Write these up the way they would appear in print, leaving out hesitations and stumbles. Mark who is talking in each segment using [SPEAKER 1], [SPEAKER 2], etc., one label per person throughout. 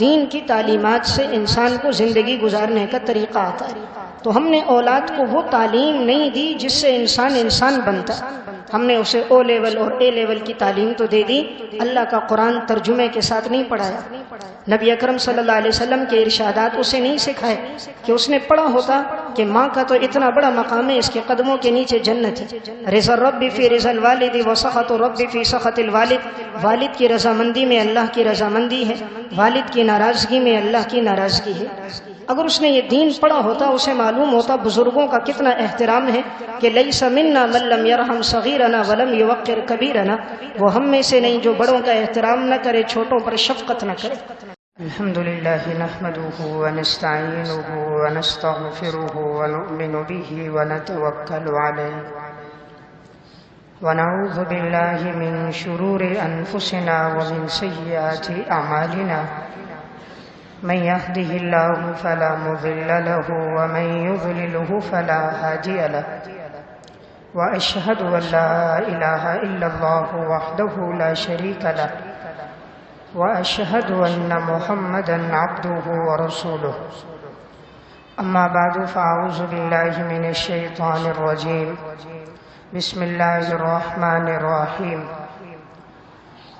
[SPEAKER 1] دین کی تعلیمات سے انسان کو زندگی گزارنے کا طریقہ آتا ہے۔ تو ہم نے اولاد کو وہ تعلیم نہیں دی جس سے انسان بنتا۔ ہم نے اسے او لیول اور اے لیول کی تعلیم تو دے دی، اللہ کا قرآن ترجمے کے ساتھ نہیں پڑھایا۔ نبی اکرم صلی اللہ علیہ وسلم کے ارشادات اسے نہیں سکھائے کہ اس نے پڑھا ہوتا کہ ماں کا تو اتنا بڑا مقام ہے، اس کے قدموں کے نیچے جنت ہے۔ رضا الرب فی رضا الوالد وسخط الرب فی سخط الوالد، والد کی رضامندی میں اللہ کی رضامندی ہے، والد کی ناراضگی میں اللہ کی ناراضگی ہے۔ اگر اس نے یہ دین پڑھا ہوتا اسے معلوم ہوتا بزرگوں کا کتنا احترام ہے کہ لیس منا من لم یرحم صغیرنا ولم یوقر کبیرنا، وہ ہم میں سے نہیں جو بڑوں کا احترام نہ کرے، چھوٹوں پر شفقت نہ کرے۔ الحمدللہ نحمدہ ونستعینہ ونستغفرہ ونؤمن بہ ونتوکل علیہ ونعوذ باللہ من شرور انفسنا ومن سیئات اعمالنا، من يهده الله فلا مضل له ومن يضلله فلا هادي له، وأشهد أن لا إله إلا الله وحده لا شريك له، وأشهد أن محمدا عبده ورسوله، أما بعد فأعوذ بالله من الشيطان الرجيم، بسم الله الرحمن الرحيم،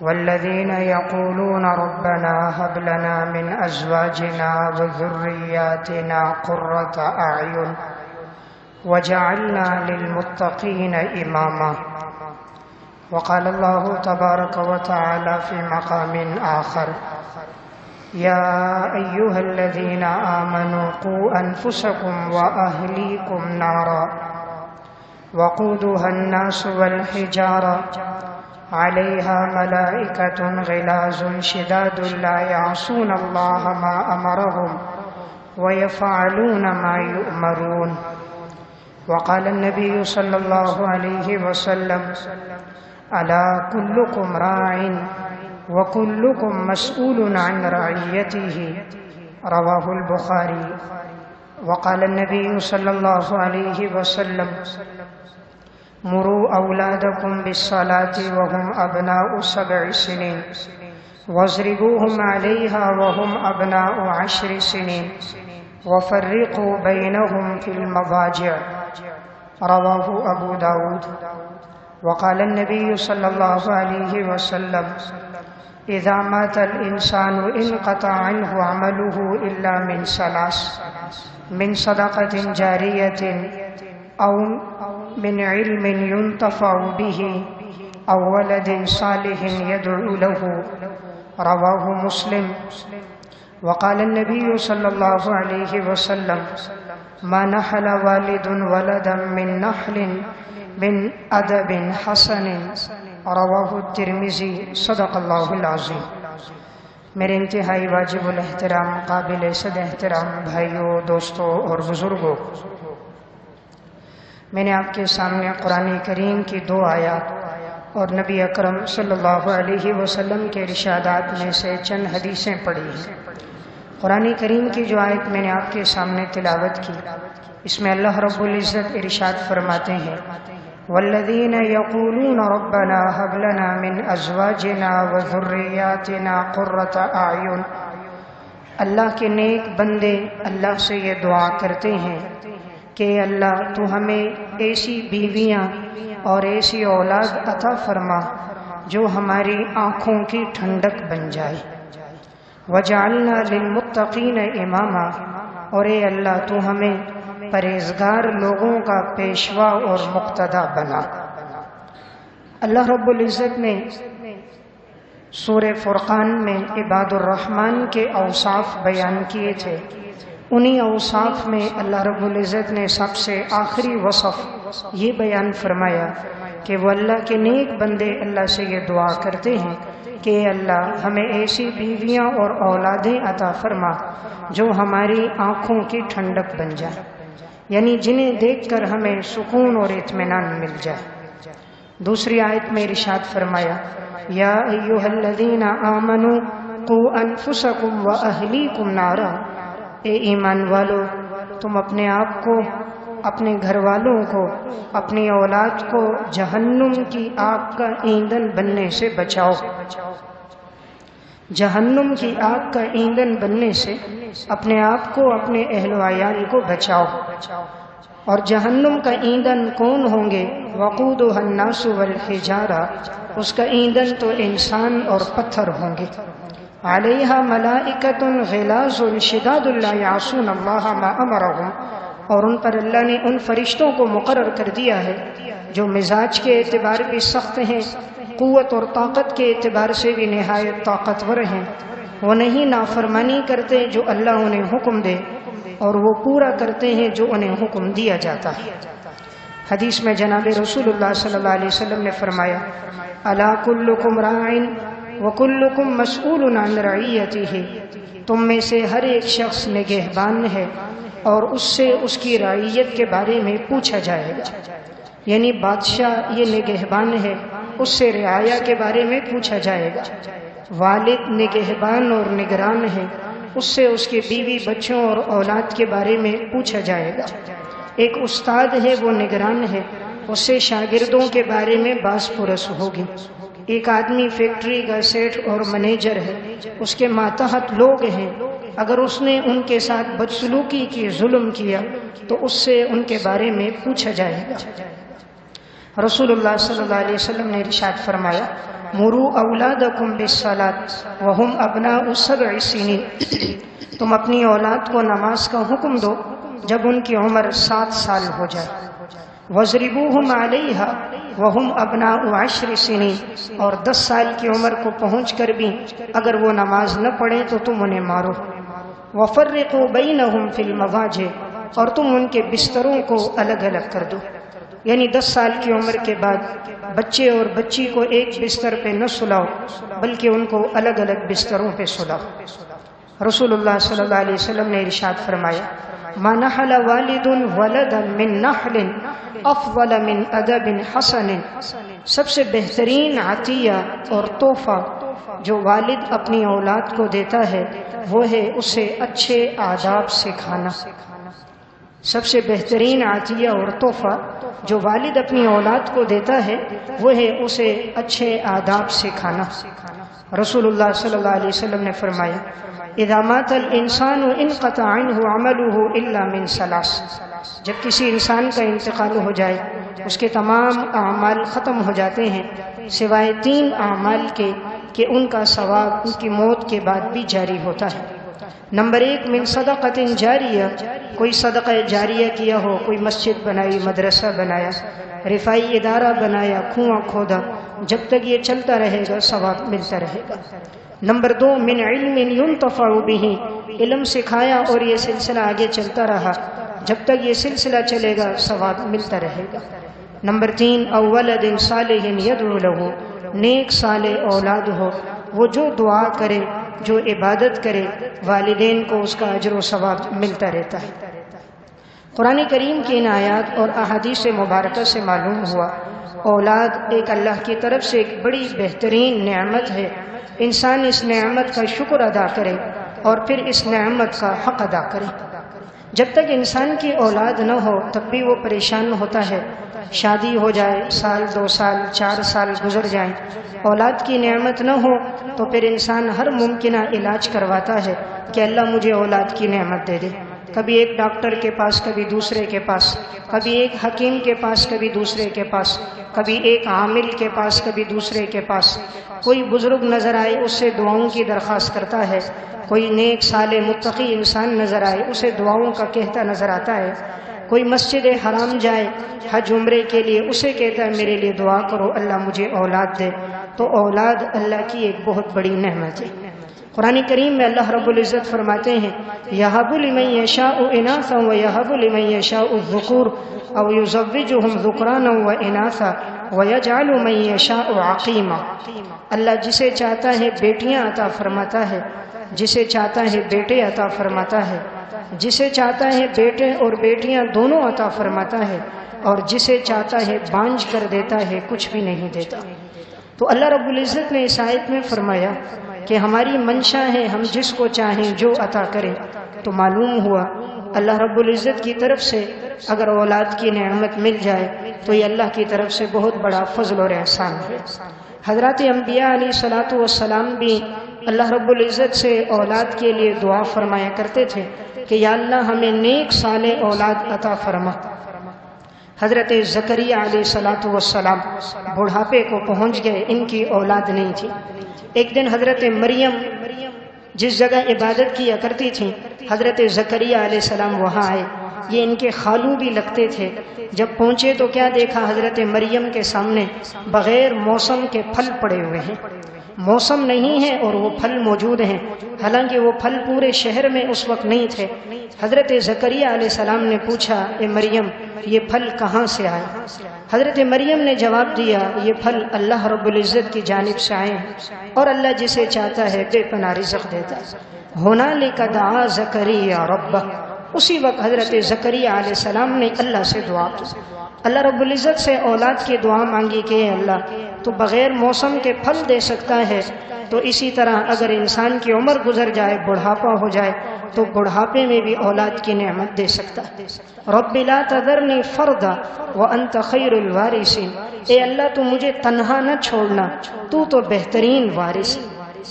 [SPEAKER 1] والذين يقولون ربنا هب لنا من أزواجنا وذرياتنا قرة أعين وجعلنا للمتقين إماما، وقال الله تبارك وتعالى في مقام آخر، يا أيها الذين آمنوا قوا أنفسكم وأهليكم نارا وقودها الناس والحجارة عليها ملائكة غلاظ شداد لا يعصون الله ما أمرهم ويفعلون ما يؤمرون، وقال النبي صلى الله عليه وسلم، ألا كلكم راع وكلكم مسؤول عن رعيته، رواه البخاري، وقال النبي صلى الله عليه وسلم، مروا أولادكم بالصلاة وهم أبناء 7 سنين واضربوهم عليها وهم أبناء 10 سنين وفرقوا بينهم في المضاجع، رواه أبو داود، وقال النبي صلى الله عليه وسلم، إذا مات الإنسان انقطع عنه عمله إلا من 3، من صدقة جارية أو من علم ينتفع به أو ولد صالح يدعو له، رواه مسلم، وقال النبي صلى الله عليه وسلم، ما نحل والد ولدا من نحل من أدب حسن، رواه الترمذي، صدق اللہ العظیم۔ میرے انتہائی واجب الاحترام قابل صد احترام بھائیوں، دوستوں اور بزرگوں، میں نے آپ کے سامنے قرآن کریم کی 2 آیات اور نبی اکرم صلی اللہ علیہ وسلم کے ارشادات میں سے چند حدیثیں پڑھی ہیں۔ قرآن کریم کی جو آیت میں نے آپ کے سامنے تلاوت کی، اس میں اللہ رب العزت ارشاد فرماتے ہیں، والذین یقولون ربنا هب لنا من ازواجنا وذریاتنا قرۃ اعین، اللہ کے نیک بندے اللہ سے یہ دعا کرتے ہیں کہ اللہ تو ہمیں ایسی بیویاں اور ایسی اولاد عطا فرما جو ہماری آنکھوں کی ٹھنڈک بن جائے، وجعلنا للمتقین اماما، اور اے اللہ تو ہمیں پرہیزگار لوگوں کا پیشوا اور مقتدا بنا۔ اللہ رب العزت نے سورہ فرقان میں عباد الرحمن کے اوصاف بیان کیے تھے، انہی اوصاف میں اللہ رب العزت نے سب سے آخری وصف یہ بیان فرمایا کہ وہ اللہ کے نیک بندے اللہ سے یہ دعا کرتے ہیں کہ اللہ ہمیں ایسی بیویاں اور اولادیں عطا فرما جو ہماری آنکھوں کی ٹھنڈک بن جائے، یعنی جنہیں دیکھ کر ہمیں سکون اور اطمینان مل جائے۔ دوسری آیت میں ارشاد فرمایا، یا ایھا الذین آمنوا قوا انفسکم واہلیکم نارا، اے ایمان والو تم اپنے آپ کو، اپنے گھر والوں کو، اپنی اولاد کو جہنم کی آگ کا ایندھن بننے سے بچاؤ۔ جہنم کی آگ کا ایندھن بننے سے اپنے آپ کو اپنے اہل و عیال کو بچاؤ۔ اور جہنم کا ایندھن کون ہوں گے؟ وقودها الناس والحجارہ، اس کا ایندھن تو انسان اور پتھر ہوں گے۔ علیہا ملائکۃ غلاظ شداد لا یعصون اللہ ما امرہم، اور ان پر اللہ نے ان فرشتوں کو مقرر کر دیا ہے جو مزاج کے اعتبار بھی سخت ہیں، قوت اور طاقت کے اعتبار سے بھی نہایت طاقتور ہیں۔ وہ نہیں نافرمانی کرتے جو اللہ انہیں حکم دے، اور وہ پورا کرتے ہیں جو انہیں حکم دیا جاتا ہے۔ حدیث میں جناب رسول اللہ صلی اللہ علیہ وسلم نے فرمایا، الا کلکم راع وکلکم مسئول عن رعیتہ، تم میں سے ہر ایک شخص نگہبان ہے اور اس سے اس کی رعیت کے بارے میں پوچھا جائے گا۔ یعنی بادشاہ یہ نگہبان ہے، اس سے رعایا کے بارے میں پوچھا جائے گا۔ والد نگہبان اور نگران ہے، اس سے اس کے بیوی بچوں اور اولاد کے بارے میں پوچھا جائے گا۔ ایک استاد ہے، وہ نگران ہے، اس سے شاگردوں کے بارے میں باز پرس ہوگی۔ ایک آدمی فیکٹری کا سیٹ اور منیجر ہے، اس کے ماتحت لوگ ہیں، اگر اس نے ان کے ساتھ بدسلوکی کی، ظلم کیا، تو اس سے ان کے بارے میں پوچھا جائے گا۔ رسول اللہ صلی اللہ علیہ وسلم نے ارشاد فرمایا، مروا اولادکم بالصلاۃ وہم ابناء 7 سنین، تم اپنی اولاد کو نماز کا حکم دو جب ان کی عمر 7 سال ہو جائے۔ وَاضْرِبُوهُمْ عَلَيْهَا وَهُمْ أَبْنَاءُ 10 سنین، اور 10 سال کی عمر کو پہنچ کر بھی اگر وہ نماز نہ پڑھیں تو تم انہیں مارو۔ وَفَرِّقُوا بَيْنَهُمْ فِي الْمَضَاجِعِ، اور تم ان کے بستروں کو الگ الگ کر دو۔ یعنی 10 سال کی عمر کے بعد بچے اور بچی کو ایک بستر پہ نہ سلاؤ، بلکہ ان کو الگ الگ بستروں پہ سلاؤ۔ رسول اللہ صلی اللہ علیہ وسلم نے ارشاد فرمایا، ما نحل والد ولدا من نحل افضل من ادب حسن، سب سے بہترین عطیہ اور تحفہ جو والد اپنی اولاد کو دیتا ہے وہ ہے اسے اچھے آداب سکھانا۔ سب سے بہترین عطیہ اور تحفہ جو والد اپنی اولاد کو دیتا ہے وہ ہے اسے اچھے آداب سکھانا۔ رسول اللہ صلی اللہ علیہ وسلم نے فرمایا، اذا مات الانسان انقطع عنه عمله الا من 3، جب کسی انسان کا انتقال ہو جائے اس کے تمام اعمال ختم ہو جاتے ہیں سوائے 3 اعمال کے کہ ان کا ثواب ان کی موت کے بعد بھی جاری ہوتا ہے۔ نمبر 1، من صدقۃ جاریہ، کوئی صدقہ جاریہ کیا ہو، کوئی مسجد بنائی، مدرسہ بنایا، رفاعی ادارہ بنایا، کنواں کھودا، جب تک یہ چلتا رہے گا ثواب ملتا رہے گا۔ نمبر 2، من علم ينتفع به، علم سکھایا اور یہ سلسلہ آگے چلتا رہا، جب تک یہ سلسلہ چلے گا ثواب ملتا رہے گا۔ نمبر 3، او ولد صالح يدعو له، نیک صالح اولاد ہو، وہ جو دعا کرے، جو عبادت کرے، والدین کو اس کا اجر و ثواب ملتا رہتا ہے۔ قرآن کریم کی ان آیات اور احادیث مبارکہ سے معلوم ہوا اولاد ایک اللہ کی طرف سے ایک بڑی بہترین نعمت ہے۔ انسان اس نعمت کا شکر ادا کرے اور پھر اس نعمت کا حق ادا کرے۔ جب تک انسان کی اولاد نہ ہو تب بھی وہ پریشان ہوتا ہے، شادی ہو جائے، 1 سال 2 سال 4 سال گزر جائیں، اولاد کی نعمت نہ ہو تو پھر انسان ہر ممکنہ علاج کرواتا ہے کہ اللہ مجھے اولاد کی نعمت دے دے۔ کبھی ایک ڈاکٹر کے پاس، کبھی دوسرے کے پاس، کبھی ایک حکیم کے پاس، کبھی دوسرے کے پاس، کبھی ایک عامل کے پاس، کبھی دوسرے کے پاس۔ کوئی بزرگ نظر آئے اس سے دعاؤں کی درخواست کرتا ہے، کوئی نیک صالح متقی انسان نظر آئے اسے دعاؤں کا کہتا نظر آتا ہے، کوئی مسجد حرام جائے حج عمرے کے لیے اسے کہتا ہے میرے لیے دعا کرو اللہ مجھے اولاد دے۔ تو اولاد اللہ کی ایک بہت بڑی نعمت ہے۔ قرآن کریم میں اللہ رب العزت فرماتے ہیں، یَهَبُ لِمَن یَشَاءُ إِنَاثًا وَیَهَبُ لِمَن یَشَاءُ الذُّکُورَ أَوْ یُزَوِّجُهُمْ ذُکْرَانًا وَإِنَاثًا وَیَجْعَلُ مَن یَشَاءُ عَقِیمًا۔ اللہ جسے چاہتا ہے بیٹیاں عطا فرماتا ہے، جسے چاہتا ہے بیٹے عطا فرماتا ہے، جسے چاہتا ہے بیٹے اور بیٹیاں دونوں عطا فرماتا ہے، اور جسے چاہتا ہے بانجھ کر دیتا ہے، کچھ بھی نہیں دیتا۔ تو اللہ رب العزت نے اس آیت میں فرمایا کہ ہماری منشا ہے ہم جس کو چاہیں جو عطا کریں۔ تو معلوم ہوا اللہ رب العزت کی طرف سے اگر اولاد کی نعمت مل جائے تو یہ اللہ کی طرف سے بہت بڑا فضل اور احسان ہے۔ حضرات انبیاء علیہ الصلوۃ والسلام بھی اللہ رب العزت سے اولاد کے لیے دعا فرمایا کرتے تھے کہ یا اللہ ہمیں نیک صالح اولاد عطا فرما۔ حضرت زکریا علیہ السلام بڑھاپے کو پہنچ گئے، ان کی اولاد نہیں تھی۔ ایک دن حضرت مریم جس جگہ عبادت کیا کرتی تھیں، حضرت زکریا علیہ السلام وہاں آئے۔ یہ ان کے خالو بھی لگتے تھے۔ جب پہنچے تو کیا دیکھا؟ حضرت مریم کے سامنے بغیر موسم کے پھل پڑے ہوئے ہیں۔ موسم نہیں ہے اور وہ پھل موجود ہیں، حالانکہ وہ پھل پورے شہر میں اس وقت نہیں تھے۔ حضرت زکریا علیہ السلام نے پوچھا، اے مریم یہ پھل کہاں سے آئے؟ حضرت مریم نے جواب دیا، یہ پھل اللہ رب العزت کی جانب سے آئے ہیں، اور اللہ جسے چاہتا ہے بے پناہ رزق دیتا ہے۔ ہنالک دعا زکریا ربہ، اسی وقت حضرت زکریا علیہ السلام نے اللہ سے دعا کی، اللہ رب العزت سے اولاد کی دعا مانگی کہ اے اللہ تو بغیر موسم کے پھل دے سکتا ہے، تو اسی طرح اگر انسان کی عمر گزر جائے، بڑھاپا ہو جائے، تو بڑھاپے میں بھی اولاد کی نعمت دے سکتا ہے۔ رب لا تذرنی فردا وانت خیر الوارثین، اے اللہ تو مجھے تنہا نہ چھوڑنا، تو بہترین وارث،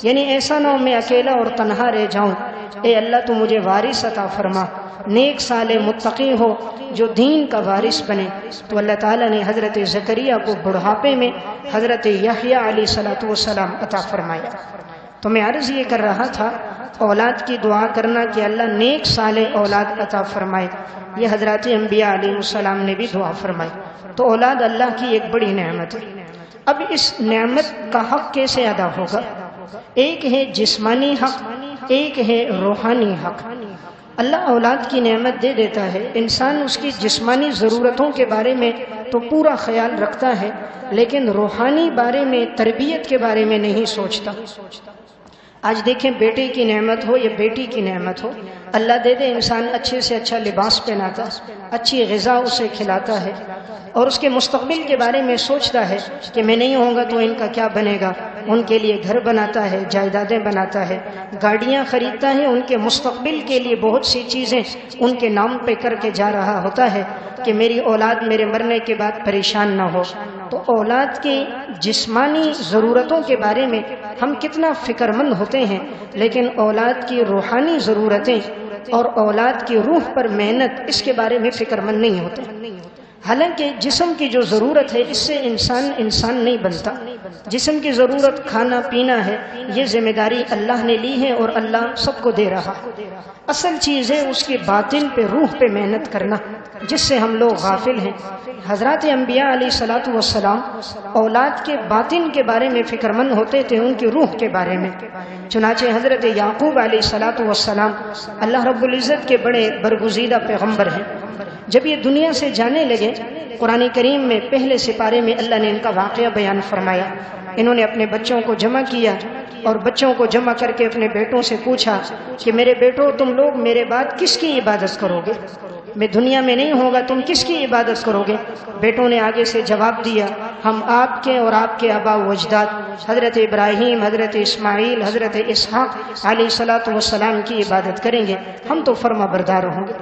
[SPEAKER 1] یعنی ایسا نہ ہو میں اکیلا اور تنہا رہ جاؤں، اے اللہ تو مجھے وارث عطا فرما، نیک صالح متقی ہو جو دین کا وارث بنے۔ تو اللہ تعالیٰ نے حضرت زکریا کو بڑھاپے میں حضرت یحییٰ علیہ السلام عطا فرمایا۔ تو میں عرض یہ کر رہا تھا، اولاد کی دعا کرنا کہ اللہ نیک صالح اولاد عطا فرمائے، یہ حضرات انبیاء علیہ السلام نے بھی دعا فرمائی۔ تو اولاد اللہ کی ایک بڑی نعمت ہے۔ اب اس نعمت کا حق کیسے ادا ہوگا؟ ایک ہے جسمانی حق، ایک ہے روحانی حق۔ اللہ اولاد کی نعمت دے دیتا ہے، انسان اس کی جسمانی ضرورتوں کے بارے میں تو پورا خیال رکھتا ہے، لیکن روحانی بارے میں، تربیت کے بارے میں نہیں سوچتا۔ آج دیکھیں بیٹے کی نعمت ہو یا بیٹی کی نعمت ہو، اللہ دے دے انسان اچھے سے اچھا لباس پہناتا، اچھی غذا اسے کھلاتا ہے، اور اس کے مستقبل کے بارے میں سوچتا ہے کہ میں نہیں ہوں گا تو ان کا کیا بنے گا، ان کے لیے گھر بناتا ہے، جائیدادیں بناتا ہے، گاڑیاں خریدتا ہے، ان کے مستقبل کے لیے بہت سی چیزیں ان کے نام پہ کر کے جا رہا ہوتا ہے کہ میری اولاد میرے مرنے کے بعد پریشان نہ ہو۔ تو اولاد کی جسمانی ضرورتوں کے بارے میں ہم کتنا فکر مند ہوتے ہیں، لیکن اولاد کی روحانی ضرورتیں اور اولاد کی روح پر محنت، اس کے بارے میں فکر مند نہیں ہوتے۔ حالانکہ جسم کی جو ضرورت ہے اس سے انسان نہیں بنتا۔ جسم کی ضرورت کھانا پینا ہے، یہ ذمہ داری اللہ نے لی ہے اور اللہ سب کو دے رہا ہے۔ اصل چیز ہے اس کے باطن پہ، روح پہ محنت کرنا، جس سے ہم لوگ غافل ہیں۔ حضرات انبیاء علیہ السلام اولاد کے باطن کے بارے میں فکر مند ہوتے تھے، ان کی روح کے بارے میں۔ چنانچہ حضرت یعقوب علیہ السلام اللہ رب العزت کے بڑے برگزیدہ پیغمبر ہیں۔ جب یہ دنیا سے جانے لگے، قرآن کریم میں پہلے سپارے میں اللہ نے ان کا واقعہ بیان فرمایا۔ انہوں نے اپنے بچوں کو جمع کیا اور بچوں کو جمع کر کے اپنے بیٹوں سے پوچھا کہ میرے بیٹوں تم لوگ میرے بعد کس کی عبادت کرو گے؟ میں دنیا میں نہیں ہوگا، تم کس کی عبادت کرو گے؟ بیٹوں نے آگے سے جواب دیا، ہم آپ کے اور آپ کے آبا و اجداد حضرت ابراہیم، حضرت اسماعیل، حضرت اسحاق علیہ السلام کی عبادت کریں گے، ہم تو فرما بردار ہوں گے۔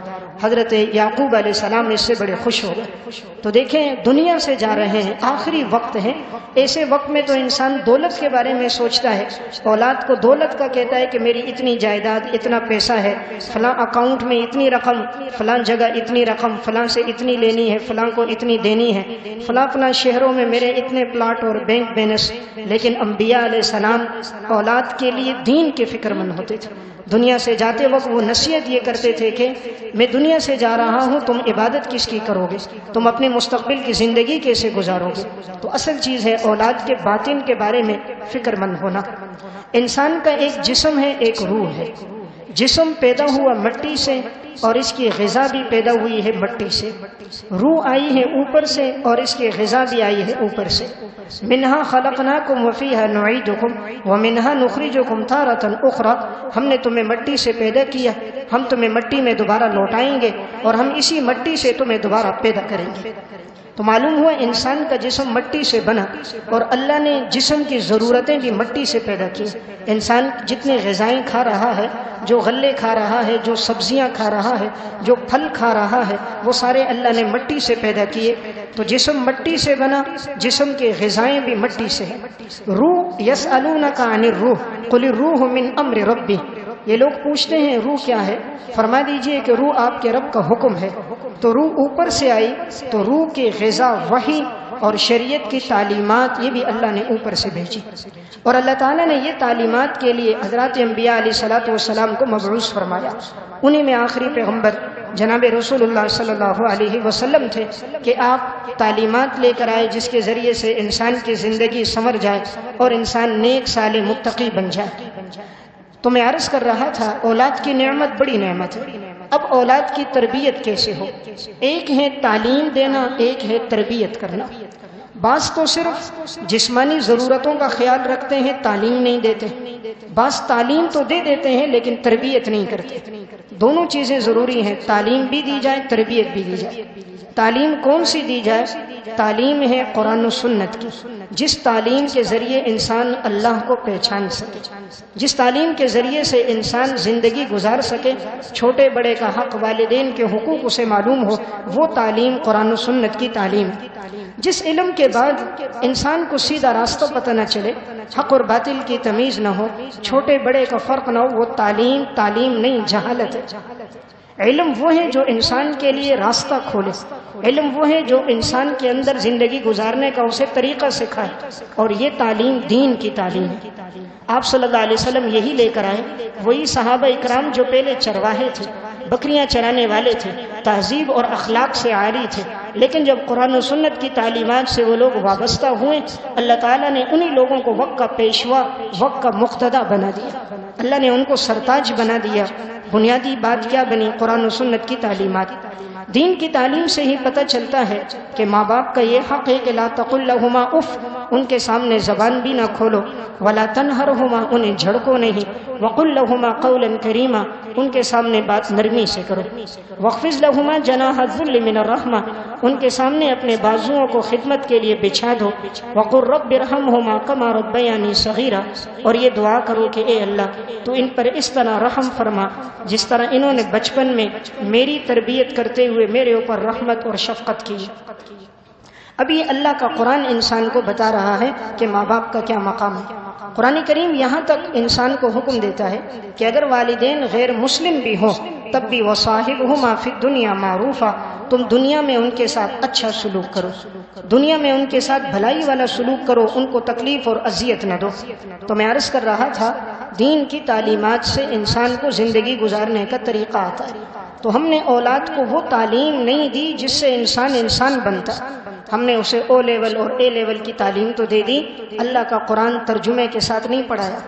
[SPEAKER 1] حضرت یعقوب علیہ السلام اس سے بڑے خوش ہو گئے۔ تو دیکھیں دنیا سے جا رہے ہیں، آخری وقت ہے، ایسے وقت میں تو انسان دولت کے بارے میں سوچتا ہے، اولاد کو دولت کا کہتا ہے کہ میری اتنی جائیداد، اتنا پیسہ ہے، فلاں اکاؤنٹ میں اتنی رقم، فلاں جگہ اتنی رقم، فلاں سے اتنی لینی ہے، فلاں کو اتنی دینی ہے، فلاں شہروں میں میرے اتنے پلاٹ اور بینک بیلنس۔ لیکن انبیاء علیہ السلام اولاد کے لیے دین کے فکر مند ہوتے تھے۔ دنیا سے جاتے وقت وہ نصیحت یہ کرتے تھے کہ میں دنیا سے جا رہا ہوں، تم عبادت کس کی کرو گے، تم اپنے مستقبل کی زندگی کیسے گزارو گے؟ تو اصل چیز ہے اولاد کے باطن کے بارے میں فکر مند ہونا۔ انسان کا ایک جسم ہے، ایک روح ہے۔ جسم پیدا ہوا مٹی سے اور اس کی غذا بھی پیدا ہوئی ہے مٹی سے، روح آئی ہے اوپر سے اور اس کی غذا بھی آئی ہے اوپر سے۔ منہا خلقناکم وفیہا نعیدکم ومنہا نخرجکم تارۃ اخری، ہم نے تمہیں مٹی سے پیدا کیا، ہم تمہیں مٹی میں دوبارہ لوٹائیں گے اور ہم اسی مٹی سے تمہیں دوبارہ پیدا کریں گے۔ تو معلوم ہوا انسان کا جسم مٹی سے بنا اور اللہ نے جسم کی ضرورتیں بھی مٹی سے پیدا کی۔ انسان جتنے غذائیں کھا رہا ہے، جو غلے کھا رہا ہے، جو سبزیاں کھا رہا رہا ہے، جو پھل کھا رہا ہے، وہ سارے اللہ نے مٹی سے پیدا کیے۔ تو جسم مٹی سے بنا، جسم کی غذائیں بھی مٹی سے ہیں۔ روح، یسألونک عن الروح قل الروح من امر ربی، یہ لوگ پوچھتے ہیں روح کیا ہے، فرما دیجئے کہ روح آپ کے رب کا حکم ہے۔ تو روح اوپر سے آئی، تو روح کی غذا وحی اور شریعت کی تعلیمات یہ بھی اللہ نے اوپر سے بھیجی، اور اللہ تعالیٰ نے یہ تعلیمات کے لیے حضرات انبیاء علیہ الصلوۃ والسلام کو مبعوث فرمایا۔ انہی میں آخری پیغمبر جناب رسول اللہ صلی اللہ علیہ وسلم تھے کہ آپ تعلیمات لے کر آئے جس کے ذریعے سے انسان کی زندگی سنور جائے اور انسان نیک صالح متقی بن جائے۔ تو میں عرض کر رہا تھا اولاد کی نعمت بڑی نعمت ہے۔ اب اولاد کی تربیت کیسے ہو؟ ایک ہے تعلیم دینا، ایک ہے تربیت کرنا۔ بعض تو صرف جسمانی ضرورتوں کا خیال رکھتے ہیں، تعلیم نہیں دیتے۔ بعض تعلیم تو دے دیتے ہیں لیکن تربیت نہیں کرتے۔ دونوں چیزیں ضروری ہیں، تعلیم بھی دی جائے، تربیت بھی دی جائے۔ تعلیم کون سی دی جائے؟ تعلیم ہے قرآن و سنت کی، جس تعلیم کے ذریعے انسان اللہ کو پہچان سکے، جس تعلیم کے ذریعے سے انسان زندگی گزار سکے، چھوٹے بڑے کا حق، والدین کے حقوق اسے معلوم ہو، وہ تعلیم قرآن و سنت کی تعلیم۔ جس علم کے بعد انسان کو سیدھا راستہ پتہ نہ چلے، حق اور باطل کی تمیز نہ ہو، چھوٹے بڑے کا فرق نہ ہو، وہ تعلیم نہیں، جہالت ہے۔ علم وہ ہے جو انسان کے لیے راستہ کھولے، علم وہ ہے جو انسان کے اندر زندگی گزارنے کا اسے طریقہ سکھائے، اور یہ تعلیم دین کی تعلیم ہے۔ آپ صلی اللہ علیہ وسلم یہی لے کر آئے، وہی صحابہ اکرام جو پہلے چرواہے تھے، بکریاں چرانے والے تھے، تہذیب اور اخلاق سے عاری تھے، لیکن جب قرآن و سنت کی تعلیمات سے وہ لوگ وابستہ ہوئے، اللہ تعالیٰ نے انہی لوگوں کو وقت کا پیشوا، وقت کا مقتدی بنا دیا، اللہ نے ان کو سرتاج بنا دیا۔ بنیادی بات کیا بنی؟ قرآن و سنت کی تعلیمات۔ دین کی تعلیم سے ہی پتہ چلتا ہے کہ ماں باپ کا یہ حق ہے کہ لا تقل لہما اف، ان کے سامنے زبان بھی نہ کھولو، ولا تنہرہما، انہیں جھڑکو نہیں، وقل لہما قولا کریما، ان کے سامنے بات نرمی سے کرو، واخفض لہما جناح الذل من الرحمہ، ان کے سامنے اپنے بازوؤں کو خدمت کے لیے بچھا دو، وقل رب ارحمہما کما ربیانی صغیرا، اور یہ دعا کرو کہ اے اللہ تو ان پر اس طرح رحم فرما جس طرح انہوں نے بچپن میں میری تربیت کرتے ہوئے میرے اوپر رحمت اور شفقت کی۔ اب یہ اللہ کا قرآن انسان کو بتا رہا ہے کہ ماں باپ کا کیا مقام ہے۔ قرآن کریم یہاں تک انسان کو حکم دیتا ہے کہ اگر والدین غیر مسلم بھی ہوں تب بھی وصاحبہما فی الدنیا معروفا، تم دنیا میں ان کے ساتھ اچھا سلوک کرو، دنیا میں ان کے ساتھ بھلائی والا سلوک کرو، ان کو تکلیف اور اذیت نہ دو۔ تو میں عرض کر رہا تھا دین کی تعلیمات سے انسان کو زندگی گزارنے کا طریقہ آتا ہے۔ تو ہم نے اولاد کو وہ تعلیم نہیں دی جس سے انسان بنتا، ہم نے اسے او لیول اور اے لیول کی تعلیم تو دے دی، اللہ کا قرآن ترجمے کے ساتھ نہیں پڑھایا۔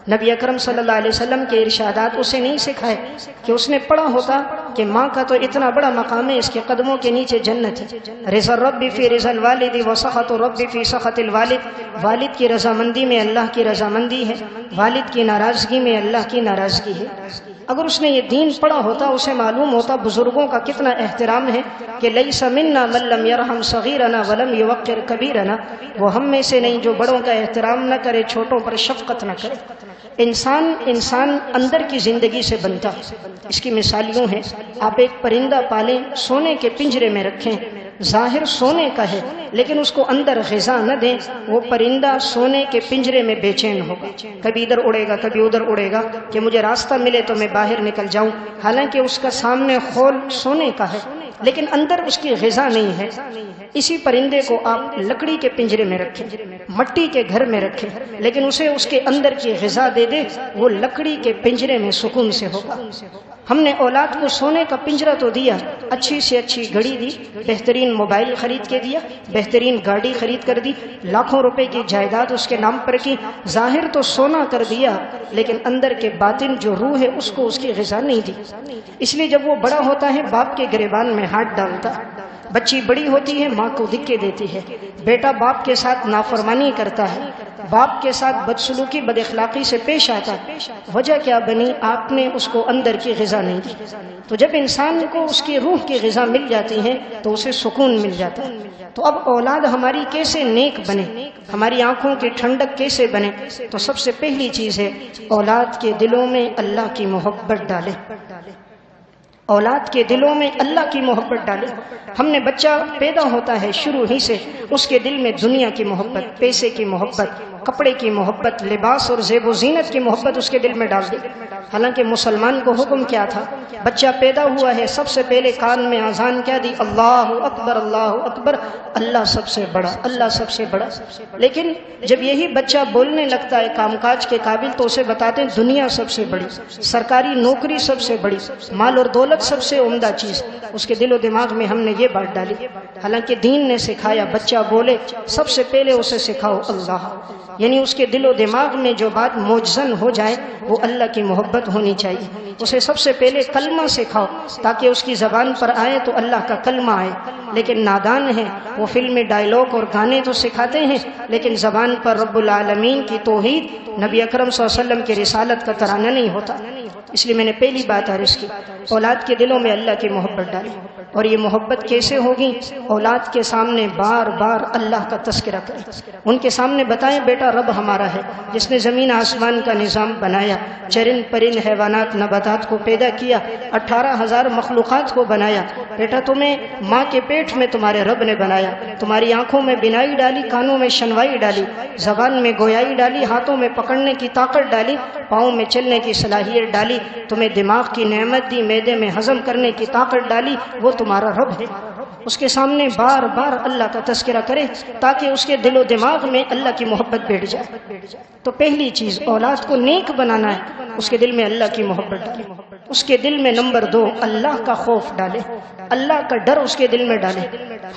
[SPEAKER 1] نبی اکرم صلی اللہ علیہ وسلم کے ارشادات اسے نہیں سکھائے کہ اس نے پڑھا ہوتا کہ ماں کا تو اتنا بڑا مقام ہے، اس کے قدموں کے نیچے جنت ہے، رضا الرب فی رضا الوالد وسخط الرب فی سخط الوالد، والد کی رضامندی میں اللہ کی رضامندی ہے، والد کی ناراضگی میں اللہ کی ناراضگی ہے۔ اگر اس نے یہ دین پڑھا ہوتا، اسے معلوم ہوتا بزرگوں کا کتنا احترام ہے کہ لیس منا من لم یرحم صغیرنا ولم یوقر کبیرنا، وہ ہم میں سے نہیں جو بڑوں کا احترام نہ کرے، چھوٹوں پر شفقت نہ کرے۔ انسان اندر کی زندگی سے بنتا ہے، اس کی مثال یوں ہے، آپ ایک پرندہ پالیں، سونے کے پنجرے میں رکھیں، ظاہر سونے کا ہے لیکن اس کو اندر غذا نہ دیں، وہ پرندہ سونے کے پنجرے میں بے چین ہوگا، کبھی ادھر اڑے گا کبھی ادھر اڑے گا کہ مجھے راستہ ملے تو میں باہر نکل جاؤں، حالانکہ اس کا سامنے خول سونے کا ہے لیکن اندر اس کی غذا نہیں ہے۔ اسی پرندے کو آپ لکڑی کے پنجرے میں رکھیں، مٹی کے گھر میں رکھیں، لیکن اسے اس کے اندر کی غذا دے دے، وہ لکڑی کے پنجرے میں سکون سے ہوگا۔ ہم نے اولاد کو سونے کا پنجرہ تو دیا، اچھی سے اچھی گھڑی دی، بہترین موبائل خرید کے دیا، بہترین گاڑی خرید کر دی، لاکھوں روپے کی جائیداد اس کے نام پر کی، ظاہر تو سونا کر دیا لیکن اندر کے باطن جو روح ہے اس کو اس کی غذا نہیں دی۔ اس لیے جب وہ بڑا ہوتا ہے باپ کے گریبان میں ہاتھ ڈالتا، بچی بڑی ہوتی ہے ماں کو دھکے دیتی ہے، بیٹا باپ کے ساتھ نافرمانی کرتا ہے، باپ کے ساتھ بدسلوکی بد اخلاقی سے پیش آتا ہے، وجہ کیا بنی؟ آپ نے اس کو اندر کی غذا نہیں دی۔ تو جب انسان کو اس کی روح کی غذا مل جاتی ہے تو اسے سکون مل جاتا ہے۔ تو اب اولاد ہماری کیسے نیک بنے، ہماری آنکھوں کی ٹھنڈک کیسے بنے؟ تو سب سے پہلی چیز ہے اولاد کے دلوں میں اللہ کی محبت ڈالے، اولاد کے دلوں میں اللہ کی محبت ڈالیں۔ ہم نے بچہ پیدا ہوتا ہے شروع ہی سے اس کے دل میں دنیا کی محبت، پیسے کی محبت، کپڑے کی محبت، لباس اور زیب و زینت کی محبت اس کے دل میں ڈال دی۔ حالانکہ مسلمان کو حکم کیا تھا؟ بچہ پیدا ہوا ہے سب سے پہلے کان میں اذان کیا دی؟ اللہ اکبر، اللہ اکبر، اللہ سب سے بڑا، اللہ سب سے بڑا۔ لیکن جب یہی بچہ بولنے لگتا ہے کام کاج کے قابل تو اسے بتاتے ہیں دنیا سب سے بڑی، سرکاری نوکری سب سے بڑی، مال اور دولت سب سے عمدہ چیز۔ اس کے دل و دماغ میں ہم نے یہ بات ڈالی۔ حالانکہ دین نے سکھایا بچہ بولے سب سے پہلے اسے سکھاؤ اللہ، یعنی اس کے دل و دماغ میں جو بات موجزن ہو جائے وہ اللہ کی محبت ہونی چاہیے۔ اسے سب سے پہلے کلمہ سکھاؤ تاکہ اس کی زبان پر آئے تو اللہ کا کلمہ آئے۔ لیکن نادان ہیں وہ فلمی ڈائلاگ اور گانے تو سکھاتے ہیں لیکن زبان پر رب العالمین کی توحید، نبی اکرم صلی اللہ علیہ وسلم کی رسالت کا ترانہ نہیں ہوتا۔ اس لیے میں نے پہلی بات عرض کی، اولاد کے دلوں میں اللہ کی محبت ڈالی۔ اور یہ محبت کیسے ہوگی؟ اولاد کے سامنے بار بار اللہ کا تذکرہ کریں، ان کے سامنے بتائیں بیٹا رب ہمارا ہے جس نے زمین آسمان کا نظام بنایا، چرند پرند حیوانات نباتات کو پیدا کیا، 18,000 مخلوقات کو بنایا۔ بیٹا تمہیں ماں کے پیٹ میں تمہارے رب نے بنایا، تمہاری آنکھوں میں بینائی ڈالی، کانوں میں شنوائی ڈالی، زبان میں گویائی ڈالی، ہاتھوں میں پکڑنے کی طاقت ڈالی، پاؤں میں چلنے کی صلاحیت ڈالی، تمہیں دماغ کی نعمت دی، معدے میں ہضم کرنے کی طاقت ڈالی، وہ تمہارا رب ہے۔ اس کے سامنے بار بار اللہ کا تذکرہ کرے تاکہ اس کے دل و دماغ میں اللہ کی محبت بیٹھ جائے۔ تو پہلی چیز اولاد کو نیک بنانا ہے، اس کے دل میں اللہ کی محبت ڈالے۔ اس کے دل میں نمبر 2 اللہ کا خوف ڈالے، اللہ کا ڈر اس کے دل میں ڈالے۔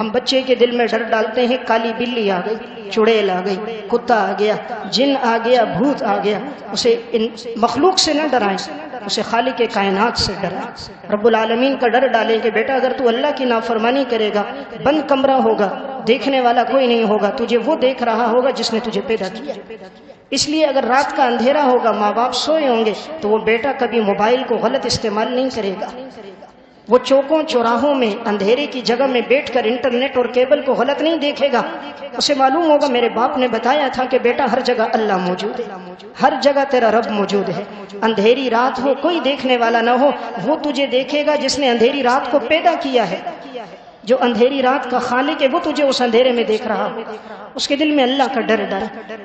[SPEAKER 1] ہم بچے کے دل میں ڈر ڈالتے ہیں، کالی بلی آ گئی، چڑیل آ گئی، کتا آ گیا، جن آ گیا، بھوت آ گیا۔ اسے ان مخلوق سے نہ ڈرائیں، اسے خالق کائنات سے ڈرائیں۔ رب العالمین کا ڈر ڈالیں کہ بیٹا اگر تو اللہ کی نافرمانی کرے گا، بند کمرہ ہوگا، دیکھنے والا کوئی نہیں ہوگا، تجھے وہ دیکھ رہا ہوگا جس نے تجھے پیدا کیا۔ اس لیے اگر رات کا اندھیرا ہوگا، ماں باپ سوئے ہوں گے تو وہ بیٹا کبھی موبائل کو غلط استعمال نہیں کرے گا۔ وہ چوکوں چوراہوں میں اندھیرے کی جگہ میں بیٹھ کر انٹرنیٹ اور کیبل کو غلط نہیں دیکھے گا۔ اسے معلوم ہوگا میرے باپ نے بتایا تھا کہ بیٹا ہر جگہ اللہ موجود ہے، ہر جگہ تیرا رب موجود ہے۔ اندھیری رات ہو، کوئی دیکھنے والا نہ ہو، وہ تجھے دیکھے گا جس نے اندھیری رات کو پیدا کیا ہے۔ جو اندھیری رات کا خالق ہے وہ تجھے اس اندھیرے میں دیکھ رہا ہو۔ اس کے دل میں اللہ کا ڈر ڈال۔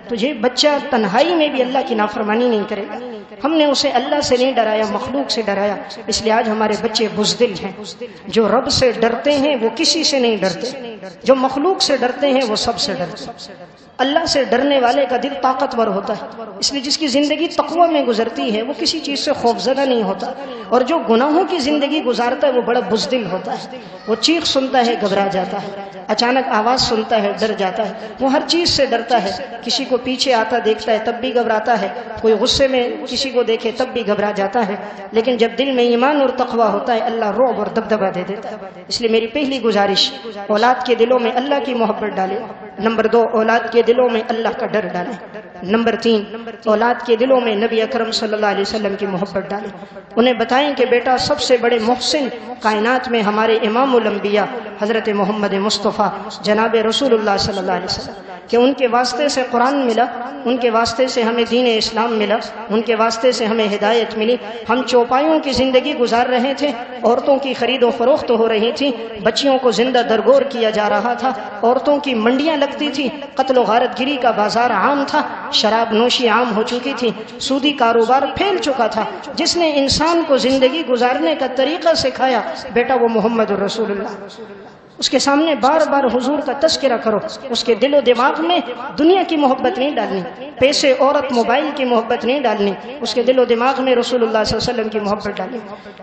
[SPEAKER 1] تجھے بچہ تنہائی میں بھی اللہ کی نافرمانی نہیں کرے گا۔ ہم نے اسے اللہ سے نہیں ڈرایا، مخلوق سے ڈرایا۔ اس لیے آج ہمارے بچے بزدل ہیں۔ جو رب سے ڈرتے ہیں وہ کسی سے نہیں ڈرتے، جو مخلوق سے ڈرتے ہیں وہ سب سے ڈرتے۔ اللہ سے ڈرنے والے کا دل طاقتور ہوتا ہے، اس لیے جس کی زندگی تقوی میں گزرتی ہے وہ کسی چیز سے خوفزدہ نہیں ہوتا، اور جو گناہوں کی زندگی گزارتا ہے وہ بڑا بزدل ہوتا ہے۔ وہ چیخ سنتا ہے گھبرا جاتا ہے، اچانک آواز سنتا ہے ڈر جاتا ہے، وہ ہر چیز سے ڈرتا ہے۔ کسی کو پیچھے آتا دیکھتا ہے تب بھی گھبراتا ہے، کوئی غصے میں کسی کو دیکھے تب بھی گھبرا جاتا ہے۔ لیکن جب دل میں ایمان اور تقوی ہوتا ہے اللہ رعب اور دبدبہ دے دیتا ہے۔ اس لیے میری پہلی گزارش، اولاد کے دلوں میں اللہ کی محبت ڈالے۔ نمبر 2، اولاد کے دلوں میں اللہ کا ڈر ڈالیں۔ نمبر 3، اولاد کے دلوں میں نبی اکرم صلی اللہ علیہ وسلم کی محبت ڈالیں۔ انہیں بتائیں کہ بیٹا سب سے بڑے محسن کائنات میں ہمارے امام الانبیاء حضرت محمد مصطفیٰ جناب رسول اللہ صلی اللہ علیہ وسلم، کہ ان کے واسطے سے قرآن ملا، ان کے واسطے سے ہمیں دین اسلام ملا، ان کے واسطے سے ہمیں ہدایت ملی۔ ہم چوپایوں کی زندگی گزار رہے تھے، عورتوں کی خرید و فروخت ہو رہی تھی، بچیوں کو زندہ درگور کیا جا رہا تھا، عورتوں کی منڈیاں لگتی تھی، قتل و غارت گری کا بازار عام تھا، شراب نوشی عام ہو چکی تھی، سودی کاروبار پھیل چکا تھا۔ جس نے انسان کو زندگی گزارنے کا طریقہ سکھایا بیٹا وہ محمد رسول اللہ۔ اس کے سامنے بار بار حضور کا تذکرہ کرو، اس کے دل و دماغ میں دنیا کی محبت نہیں ڈالنی، پیسے، عورت، موبائل کی محبت نہیں ڈالنی، اس کے دل و دماغ میں رسول اللہ صلی اللہ علیہ وسلم کی محبت ڈالنی۔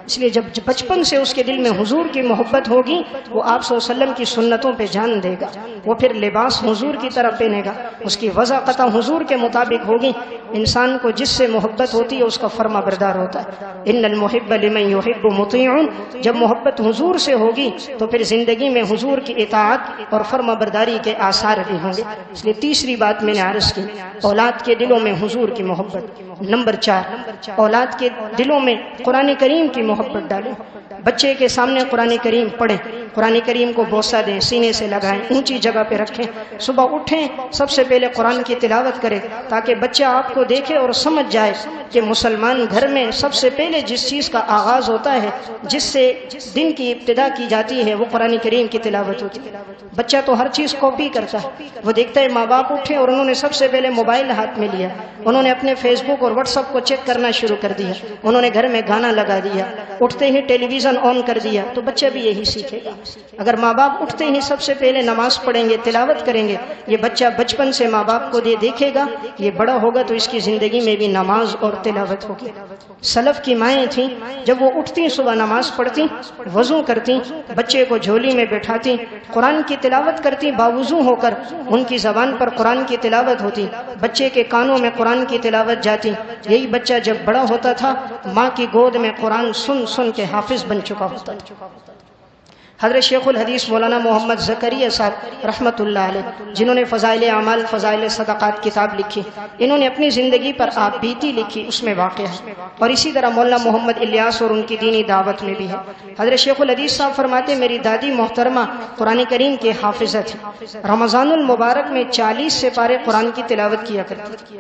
[SPEAKER 1] اس لیے جب بچپن سے اس کے دل میں حضور کی محبت ہوگی وہ آپ صلی اللہ علیہ وسلم کی سنتوں پہ جان دے گا، وہ پھر لباس حضور کی طرح پہنے گا، اس کی وضاقت حضور کے مطابق ہوگی۔ انسان کو جس سے محبت ہوتی ہے اس کا فرما بردار ہوتا ہے۔ ان المحب لمن يحب مطیع، جب محبت حضور سے ہوگی تو پھر زندگی میں حضور کی اطاعت اور فرما برداری کے آثار بھی ہوں گے۔ اس لیے تیسری بات میں نے عرض کی، اولاد کے دلوں میں حضور کی محبت۔ نمبر 4، اولاد کے دلوں میں قرآن کریم کی محبت ڈالیں۔ بچے کے سامنے قرآن کریم پڑھیں، قرآن کریم کو بوسہ دیں، سینے سے لگائیں، اونچی جگہ پہ رکھیں، صبح اٹھیں سب سے پہلے قرآن کی تلاوت کریں تاکہ بچہ آپ کو دیکھے اور سمجھ جائے کہ مسلمان گھر میں سب سے پہلے جس چیز کا آغاز ہوتا ہے، جس سے دن کی ابتدا کی جاتی ہے، وہ قرآن کریم کی تلاوت ہوتی ہے۔ بچہ تو ہر چیز کاپی کرتا ہے، وہ دیکھتا ہے ماں باپ اٹھے اور انہوں نے سب سے پہلے موبائل ہاتھ میں لیا، انہوں نے اپنے فیس بک اور واٹس ایپ کو چیک کرنا شروع کر دیا، انہوں نے گھر میں گانا لگا دیا، اٹھتے ہی ٹیلی ویژن آن کر دیا، تو بچہ بھی یہی سیکھے گا۔ اگر ماں باپ اٹھتے ہی سب سے پہلے نماز پڑھیں گے، تلاوت کریں گے، یہ بچہ بچپن سے ماں باپ کو دیکھے گا، یہ بڑا ہوگا تو اس کی زندگی میں بھی نماز اور تلاوت ہوگی۔ سلف کی مائیں تھیں، جب وہ اٹھتی صبح نماز پڑھتی، وضو کرتی، بچے کو جھولی میں بٹھاتی، قرآن کی تلاوت کرتی، باوضو ہو کر ان کی زبان پر قرآن کی تلاوت ہوتی، بچے کے کانوں میں قرآن کی تلاوت جاتی۔ یہی بچہ جب بڑا ہوتا تھا ماں کی گود میں قرآن سن سن کے حافظ بن چکا ہوتا تھا۔ حضرت شیخ الحدیث مولانا محمد زکریا صاحب رحمۃ اللہ علیہ، جنہوں نے فضائل اعمال فضائل صدقات کتاب لکھی، انہوں نے اپنی زندگی پر آپ بیتی لکھی، اس میں واقع ہے، اور اسی طرح مولانا محمد الیاس اور ان کی دینی دعوت میں بھی ہے۔ حضرت شیخ الحدیث صاحب فرماتے میری دادی محترمہ قرآن کریم کے حافظہ تھی، رمضان المبارک میں 40 سپارے قرآن کی تلاوت کیا کرتی تھی،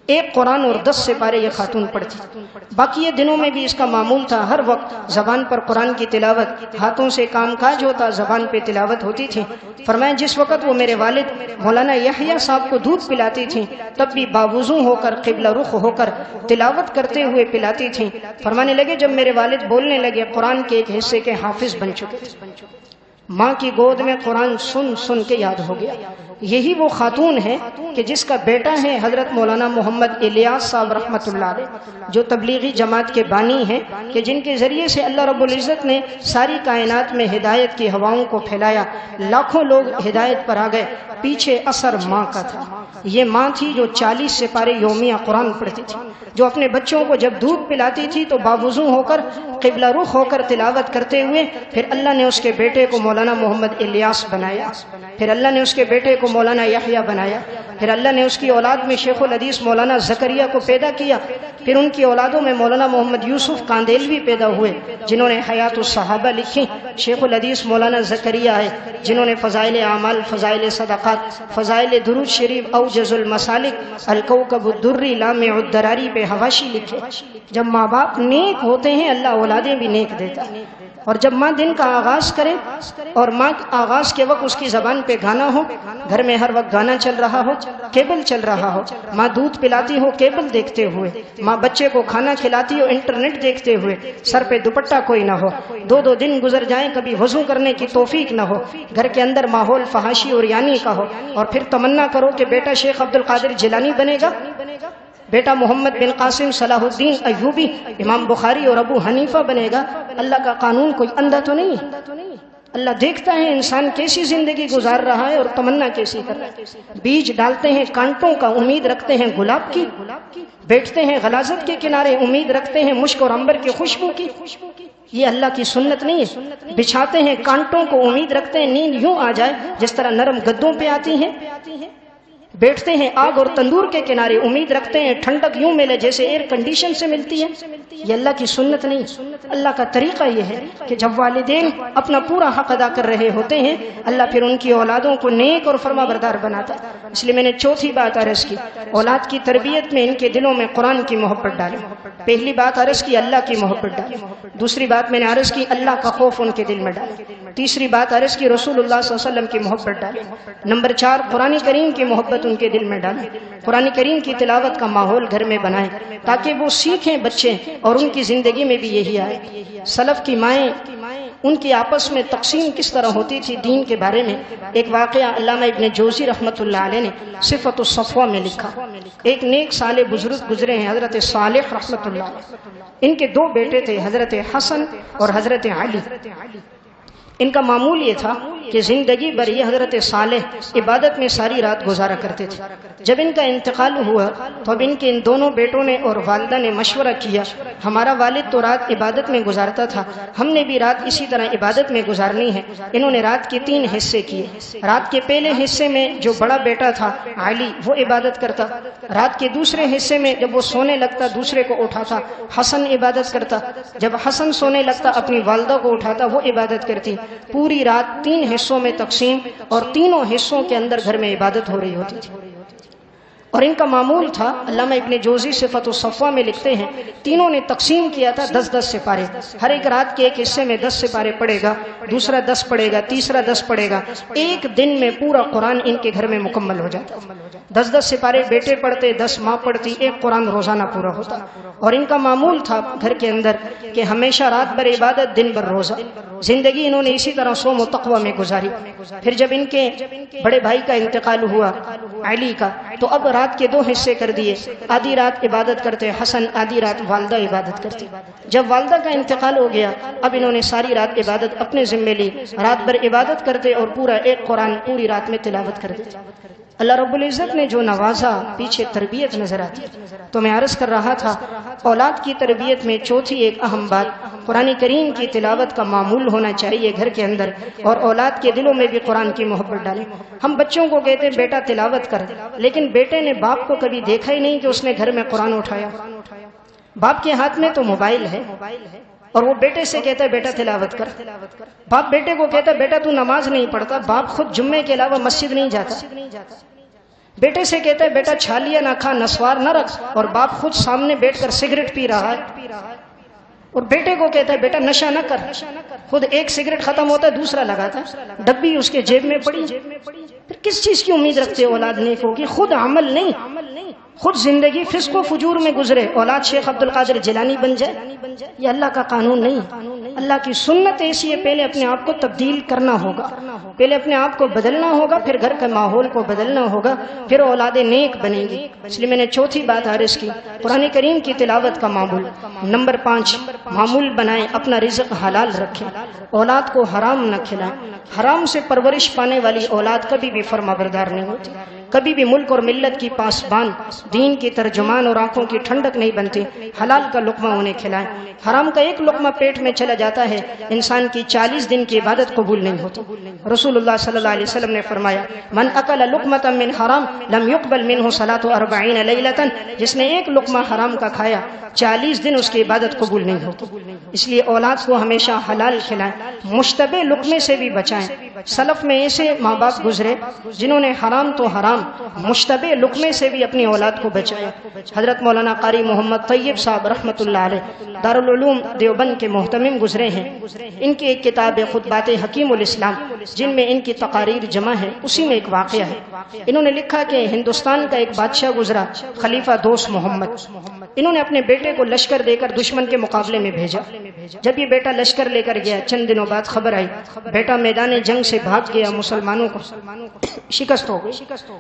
[SPEAKER 1] ایک قرآن اور 10 سپارے یہ خاتون پڑھتی، باقی دنوں میں بھی اس کا معمول تھا، ہر وقت زبان پر قرآن کی تلاوت، ہاتھوں سے کام کاج ہوتا، زبان پہ تلاوت ہوتی تھی۔ فرمایا جس وقت وہ میرے والد مولانا یحییٰ صاحب کو دودھ پلاتی تھیں تب بھی باوضو ہو کر قبلہ رخ ہو کر تلاوت کرتے ہوئے پلاتی تھیں۔ فرمانے لگے جب میرے والد بولنے لگے قرآن کے ایک حصے کے حافظ بن چکے تھے، ماں کی گود میں قرآن سن سن کے یاد ہو گیا۔ یہی وہ خاتون ہے کہ جس کا بیٹا ہے حضرت مولانا محمد الیاس صاحب رحمۃ اللہ علیہ، جو تبلیغی جماعت کے بانی ہیں، کہ جن کے ذریعے سے اللہ رب العزت نے ساری کائنات میں ہدایت کی ہواؤں کو پھیلایا، لاکھوں لوگ ہدایت پر آ گئے۔ پیچھے اثر ماں کا تھا، یہ ماں تھی جو 40 سپارے یومیہ قرآن پڑھتی تھی، جو اپنے بچوں کو جب دودھ پلاتی تھی تو باوضو ہو کر قبلہ رخ ہو کر تلاوت کرتے ہوئے، پھر اللہ نے اس کے بیٹے کو مولانا محمد الیاس بنایا، پھر اللہ نے اس کے بیٹے کو مولانا یحییٰ بنایا، پھر اللہ نے اس کی اولاد میں شیخ الحدیث مولانا زکریا کو پیدا کیا، پھر ان کی اولادوں میں مولانا محمد یوسف کاندیلوی پیدا ہوئے جنہوں نے حیات الصحابہ لکھی، شیخ الحدیث مولانا زکریا ہے جنہوں نے فضائل اعمال فضائل صدقات فضائل درود شریف اوجز المسالک الکوکب الدری لامع الدراری پہ حواشی لکھے۔ جب ماں باپ نیک ہوتے ہیں اللہ اولادیں بھی نیک دیتا ہے، اور جب ماں دن کا آغاز کرے اور ماں آغاز کے وقت اس کی زبان پہ گانا ہو، گھر میں ہر وقت گانا چل رہا ہو، کیبل چل رہا ہو، ماں دودھ پلاتی ہو کیبل دیکھتے ہوئے، ماں بچے کو کھانا کھلاتی ہو انٹرنیٹ دیکھتے ہوئے، سر پہ دوپٹہ کوئی نہ ہو، 2 دن گزر جائیں کبھی وضو کرنے کی توفیق نہ ہو، گھر کے اندر ماحول فحاشی اور یعنی کا ہو، اور پھر تمنا کرو کہ بیٹا شیخ عبد القادر جیلانی بنے گا، بیٹا محمد بن قاسم صلاح الدین ایوبی امام بخاری اور ابو حنیفہ بنے گا۔ اللہ کا قانون کوئی اندھا تو نہیں ہے، اللہ دیکھتا ہے انسان کیسی زندگی گزار رہا ہے اور تمنا کیسی کر رہا ہے۔ بیج ڈالتے ہیں کانٹوں کا، امید رکھتے ہیں گلاب کی، بیٹھتے ہیں غلاظت کے کنارے، امید رکھتے ہیں مشک اور عنبر کی خوشبو کی۔ یہ اللہ کی سنت نہیں ہے، بچھاتے ہیں کانٹوں کو، امید رکھتے ہیں نیند یوں آ جائے جس طرح نرم گدوں پہ آتی ہیں، بیٹھتے ہیں آگ اور تندور کے کنارے، امید رکھتے ہیں ٹھنڈک یوں ملے جیسے ایئر کنڈیشن سے ملتی ہے۔ یہ اللہ کی سنت نہیں، اللہ کا طریقہ یہ ہے کہ جب والدین اپنا پورا حق ادا کر رہے ہوتے ہیں اللہ پھر ان کی اولادوں کو نیک اور فرما بردار بناتا ہے۔ اس لیے میں نے چوتھی بات عرض کی، اولاد کی تربیت میں ان کے دلوں میں قرآن کی محبت ڈالیں۔ پہلی بات عرض کی اللہ کی محبت ڈالیں، دوسری بات میں نے عرض کی اللہ کا خوف ان کے دل میں ڈالیں، تیسری بات عرض کی رسول اللہ صلی اللہ علیہ وسلم کی محبت ڈالیں، نمبر 4 قرآن کریم کی محبت ان کے دل میں ڈالیں، قرآن کریم کی تلاوت کا ماحول گھر میں بنائیں تاکہ وہ سیکھیں بچے اور ان کی زندگی میں بھی یہی آئے۔ سلف کی مائیں ان کی آپس میں تقسیم کس طرح ہوتی تھی دین کے بارے میں ایک واقعہ علامہ ابن جوزی رحمۃ اللہ علیہ نے صفت الصفوہ میں لکھا۔ ایک نیک صالح بزرگ گزرے ہیں حضرت صالح رحمۃ اللہ علیہ، ان کے 2 بیٹے تھے حضرت حسن اور حضرت علی۔ ان کا معمول یہ تھا کہ زندگی بھر یہ حضرت صالح عبادت میں ساری رات گزارا کرتے تھے۔ جب ان کا انتقال ہوا تو اب ان کے ان دونوں بیٹوں نے اور والدہ نے مشورہ کیا، ہمارا والد تو رات عبادت میں گزارتا تھا، ہم نے بھی رات اسی طرح عبادت میں گزارنی ہے۔ انہوں نے رات کے 3 حصے کیے۔ رات کے پہلے حصے میں جو بڑا بیٹا تھا علی، وہ عبادت کرتا۔ رات کے دوسرے حصے میں جب وہ سونے لگتا دوسرے کو اٹھاتا، حسن عبادت کرتا۔ جب حسن سونے لگتا اپنی والدہ کو اٹھاتا، وہ عبادت کرتی۔ پوری رات 3 حصوں میں تقسیم، اور تینوں حصوں کے اندر گھر میں عبادت ہو رہی ہوتی تھی۔ اور ان کا معمول تھا، علامہ ابن جوزی صفت الصفوہ میں لکھتے ہیں، تینوں نے تقسیم کیا تھا 10-10 سپارے۔ ہر ایک رات کے ایک حصے میں 10 سپارے پڑے گا، دوسرا 10 پڑے گا، تیسرا 10 پڑے گا۔ ایک دن میں پورا قرآن ان کے گھر میں مکمل ہو جاتا۔ 10-10 سپارے بیٹے پڑھتے، 10 ماں پڑھتی، ایک قرآن روزانہ پورا ہوتا۔ اور ان کا معمول تھا گھر کے اندر کہ ہمیشہ رات بھر عبادت، دن بھر روزہ۔ زندگی انہوں نے اسی طرح صوم و تقوی میں گزاری۔ پھر جب ان کے بڑے بھائی کا انتقال ہوا علی کا، تو اب رات کے 2 حصے کر دیے۔ آدھی رات عبادت کرتے حسن، آدھی رات والدہ عبادت کرتی۔ جب والدہ کا انتقال ہو گیا، اب انہوں نے ساری رات عبادت اپنے ذمے لی، رات بھر عبادت کرتے اور پورا ایک قرآن پوری رات میں تلاوت کرتے۔ اللہ رب العزت نے جو نوازا، پیچھے تربیت نظر آتی۔ تو میں عرض کر رہا تھا، اولاد کی تربیت میں چوتھی ایک اہم بات قرآن کریم کی تلاوت کا معمول ہونا چاہیے گھر کے اندر، اور اولاد کے دلوں میں بھی قرآن کی محبت ڈالیں۔ ہم بچوں کو کہتے ہیں بیٹا تلاوت کر، لیکن بیٹے نے باپ کو کبھی دیکھا ہی نہیں کہ اس نے گھر میں قرآن اٹھایا۔ باپ کے ہاتھ میں تو موبائل ہے، اور وہ بیٹے سے کہتا ہے بیٹا تلاوت کر۔ باپ بیٹے کو کہتا ہے بیٹا تو نماز نہیں پڑھتا، باپ خود جمعے کے علاوہ مسجد نہیں جاتا۔ بیٹے سے کہتا ہے بیٹا چھالیاں نہ کھا، نسوار نہ رکھ، اور باپ خود سامنے بیٹھ کر سگریٹ پی رہا ہے۔ اور بیٹے کو کہتا ہے بیٹا نشہ نہ کر، خود ایک سگریٹ ختم ہوتا ہے دوسرا لگاتا ہے، ڈبی اس کے جیب میں پڑی۔ پھر کس چیز کی امید رکھتے اولاد نیک ہوگی؟ خود عمل نہیں، خود زندگی فسق و فجور میں گزرے، اولاد شیخ عبد القادر جیلانی بن جائے، یہ اللہ کا قانون نہیں۔ اللہ کی سنت ایسی ہے، پہلے اپنے آپ کو تبدیل کرنا ہوگا، پہلے اپنے آپ کو بدلنا ہوگا، پھر گھر کے ماحول کو بدلنا ہوگا، پھر اولاد نیک بنے گی۔ اس لیے میں نے چوتھی بات عرض کی، قرآن کریم کی تلاوت کا معمول۔ نمبر 5، معمول بنائیں اپنا رزق حلال رکھیں، اولاد کو حرام نہ کھلائیں۔ حرام سے پرورش پانے والی اولاد کبھی بھی فرما بردار نہیں ہوتی، کبھی بھی ملک اور ملت کی پاسبان، دین کی ترجمان اور آنکھوں کی ٹھنڈک نہیں بنتی۔ حلال کا لقمہ انہیں کھلائیں۔ حرام کا ایک لقمہ پیٹ میں چلا جاتا ہے، انسان کی 40 دن کی عبادت قبول نہیں ہوتی۔ رسول اللہ صلی اللہ علیہ وسلم نے فرمایا، من اکل لقمۃ من حرام لم يقبل منہ صلاۃ 40 لیلۃ، جس نے ایک لقمہ حرام کا کھایا 40 دن اس کی عبادت قبول نہیں ہوتی۔ اس لیے اولاد کو ہمیشہ حلال کھلائیں، مشتبہ لقمے سے بھی بچائیں۔ سلف میں ایسے ماں باپ گزرے جنہوں نے حرام تو حرام، مشتبہ لقمے سے بھی اپنی اولاد کو بچایا۔ حضرت مولانا قاری محمد طیب صاحب رحمۃ اللہ علیہ دارالعلوم دیوبند کے محتمم گزرے ہیں۔ ان کی ایک کتاب ہے خطبات حکیم الاسلام، جن میں ان کی تقاریر جمع ہے، اسی میں ایک واقعہ ہے۔ انہوں نے لکھا کہ ہندوستان کا ایک بادشاہ گزرا، خلیفہ دوست محمد۔ انہوں نے اپنے بیٹے کو لشکر دے کر دشمن کے مقابلے میں بھیجا۔ جب یہ بیٹا لشکر لے کر گیا، چند دنوں بعد خبر آئی بیٹا میدان جنگ سے بھاگ گیا، مسلمانوں کو شکست ہو گئی۔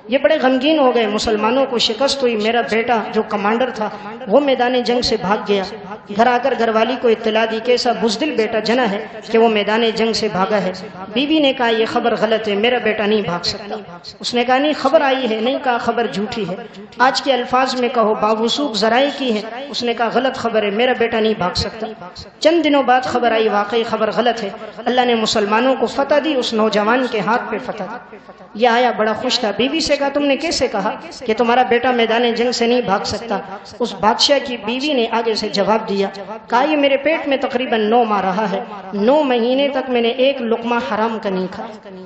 [SPEAKER 1] یہ بڑے غمگین ہو گئے، مسلمانوں کو شکست ہوئی، میرا بیٹا جو کمانڈر تھا وہ میدان جنگ سے بھاگ گیا۔ گھر آ کر گھر والی کو اطلاع دی، کیسا بزدل بیٹا جنا ہے کہ وہ میدان جنگ سے بھاگا ہے۔ بیوی نے کہا یہ خبر غلط ہے، میرا بیٹا نہیں بھاگ سکتا۔ اس نے کہا نہیں خبر آئی ہے، نہیں کہا خبر جھوٹی ہے، آج کے الفاظ میں کہو باوثوق ذرائع کی ہے۔ اس نے کہا غلط خبر ہے، میرا بیٹا نہیں بھاگ سکتا۔ چند دنوں بعد خبر آئی واقعی خبر غلط ہے، اللہ نے مسلمانوں کو فتح دی، اس نوجوان کے ہاتھ پہ فتح دی۔ یہ آیا بڑا خوش تھا، بیوی سے کہا تم نے کیسے کہا کہ تمہارا بیٹا میدان جنگ سے نہیں بھاگ سکتا؟ اس بادشاہ کی بیوی نے آگے سے جواب دیا، کہا یہ میرے پیٹ میں تقریباً 9 ماہ رہا ہے، 9 مہینے تک میں نے ایک لقمہ حرام کا نہیں کھایا۔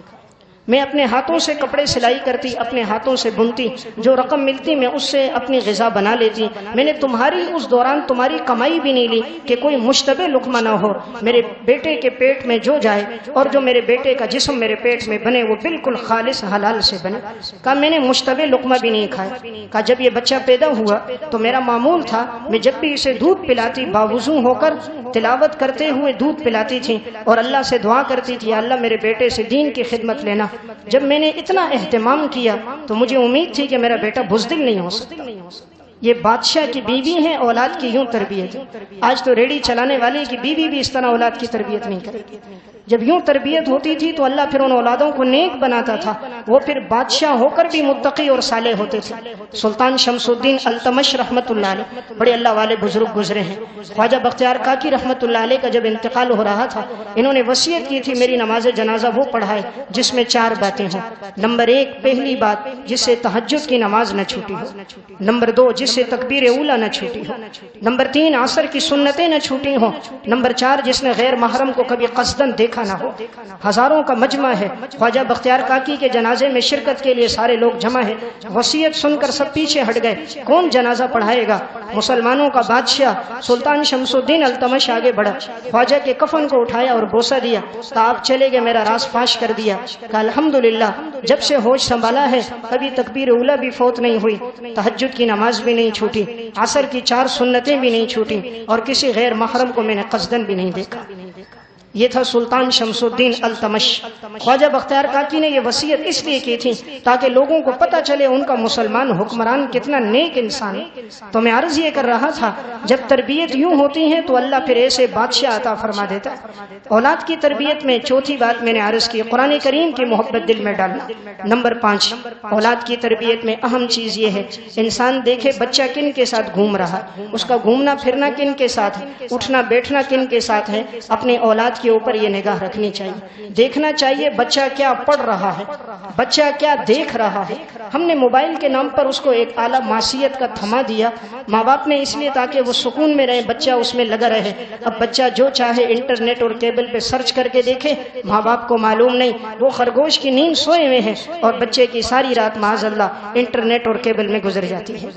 [SPEAKER 1] میں اپنے ہاتھوں سے کپڑے سلائی کرتی، اپنے ہاتھوں سے بنتی، جو رقم ملتی میں اس سے اپنی غذا بنا لیتی۔ میں نے تمہاری اس دوران تمہاری کمائی بھی نہیں لی کہ کوئی مشتبہ لقمہ نہ ہو، میرے بیٹے کے پیٹ میں جو جائے اور جو میرے بیٹے کا جسم میرے پیٹ میں بنے وہ بالکل خالص حلال سے بنے۔ کہا میں نے مشتبہ لقمہ بھی نہیں کھایا۔ کہا جب یہ بچہ پیدا ہوا تو میرا معمول تھا، میں جب بھی اسے دودھ پلاتی باوضو ہو کر تلاوت کرتے ہوئے دودھ پلاتی تھی اور اللہ سے دعا کرتی تھی اللہ میرے بیٹے سے دین کی خدمت لینا۔ جب میں نے اتنا اہتمام کیا تو مجھے امید تھی کہ میرا بیٹا بزدل نہیں ہو سکتا۔ یہ بادشاہ کی بیوی ہیں، اولاد کی یوں تربیت ہے۔ آج تو ریڑھی چلانے والے کی بیوی بھی اس طرح اولاد کی تربیت نہیں کرے گی۔ جب یوں تربیت ہوتی تھی تو اللہ پھر ان اولادوں کو نیک بناتا تھا، وہ پھر بادشاہ ہو کر بھی متقی اور صالح ہوتے تھے۔ سلطان شمس الدین التمش رحمۃ اللہ علیہ بڑے اللہ والے بزرگ گزرے ہیں۔ خواجہ بختیار کاکی رحمۃ اللہ علیہ کا جب انتقال ہو رہا تھا، انہوں نے وصیت کی تھی میری نماز جنازہ وہ پڑھائے جس میں 4 باتیں ہوں۔ نمبر 1، پہلی بات جس سے تہجد کی نماز نہ چھوٹی ہو۔ نمبر 2، جس سے تکبیر اولیٰ نہ چھوٹی ہو۔ نمبر 3، عصر کی سنتیں نہ چھوٹی ہوں۔ نمبر 4، جس نے غیر محرم کو کبھی قصدن دیکھا نہ ہو۔ ہزاروں کا مجمع ہے، خواجہ بختیار کاکی کے جنازے میں شرکت کے لیے سارے لوگ جمع ہیں۔ وصیت سن کر سب پیچھے ہٹ گئے، کون جنازہ پڑھائے گا؟ مسلمانوں کا بادشاہ سلطان شمس الدین التمش آگے بڑھا، خواجہ کے کفن کو اٹھایا اور بوسہ دیا، کہا آپ چلے گئے، میرا راز فاش کر دیا۔ کہا الحمدللہ، جب سے ہوش سنبھالا ہے کبھی تکبیر اولیٰ بھی فوت نہیں ہوئی، تہجد کی نماز بھی نہیں چھوٹی، عصر کی 4 سنتیں بھی نہیں چھوٹی، اور کسی غیر محرم کو میں نے قصدن بھی نہیں دیکھا۔ یہ تھا سلطان شمس الدین التمش۔ خواجہ بختیار کاکی نے یہ وصیت اس لیے کی تھی تاکہ لوگوں کو پتہ چلے ان کا مسلمان حکمران کتنا نیک انسان ہے۔ تو میں عرض یہ کر رہا تھا، جب تربیت یوں ہوتی ہے تو اللہ پھر ایسے بادشاہ عطا فرما دیتا ہے۔ اولاد کی تربیت میں چوتھی بات میں نے عرض کی، قرآن کریم کی محبت دل میں ڈالنا۔ نمبر 5، اولاد کی تربیت میں اہم چیز یہ ہے، انسان دیکھے بچہ کن کے ساتھ گھوم رہا، اس کا گھومنا پھرنا کن کے ساتھ ہے، اٹھنا بیٹھنا کن کے ساتھ ہے، اپنے اولاد کے اوپر یہ نگاہ رکھنی چاہیے۔ دیکھنا چاہیے بچہ کیا پڑھ رہا ہے، بچہ کیا دیکھ رہا ہے۔ ہم نے موبائل کے نام پر اس کو ایک اعلیٰ معصیت کا تھما دیا، ماں باپ نے اس لیے تاکہ وہ سکون میں رہے، بچہ اس میں لگا رہے۔ اب بچہ جو چاہے انٹرنیٹ اور کیبل پہ سرچ کر کے دیکھے، ماں باپ کو معلوم نہیں، وہ خرگوش کی نیند سوئے ہوئے ہیں اور بچے کی ساری رات معاذ اللہ انٹرنیٹ اور کیبل میں گزر جاتی ہے۔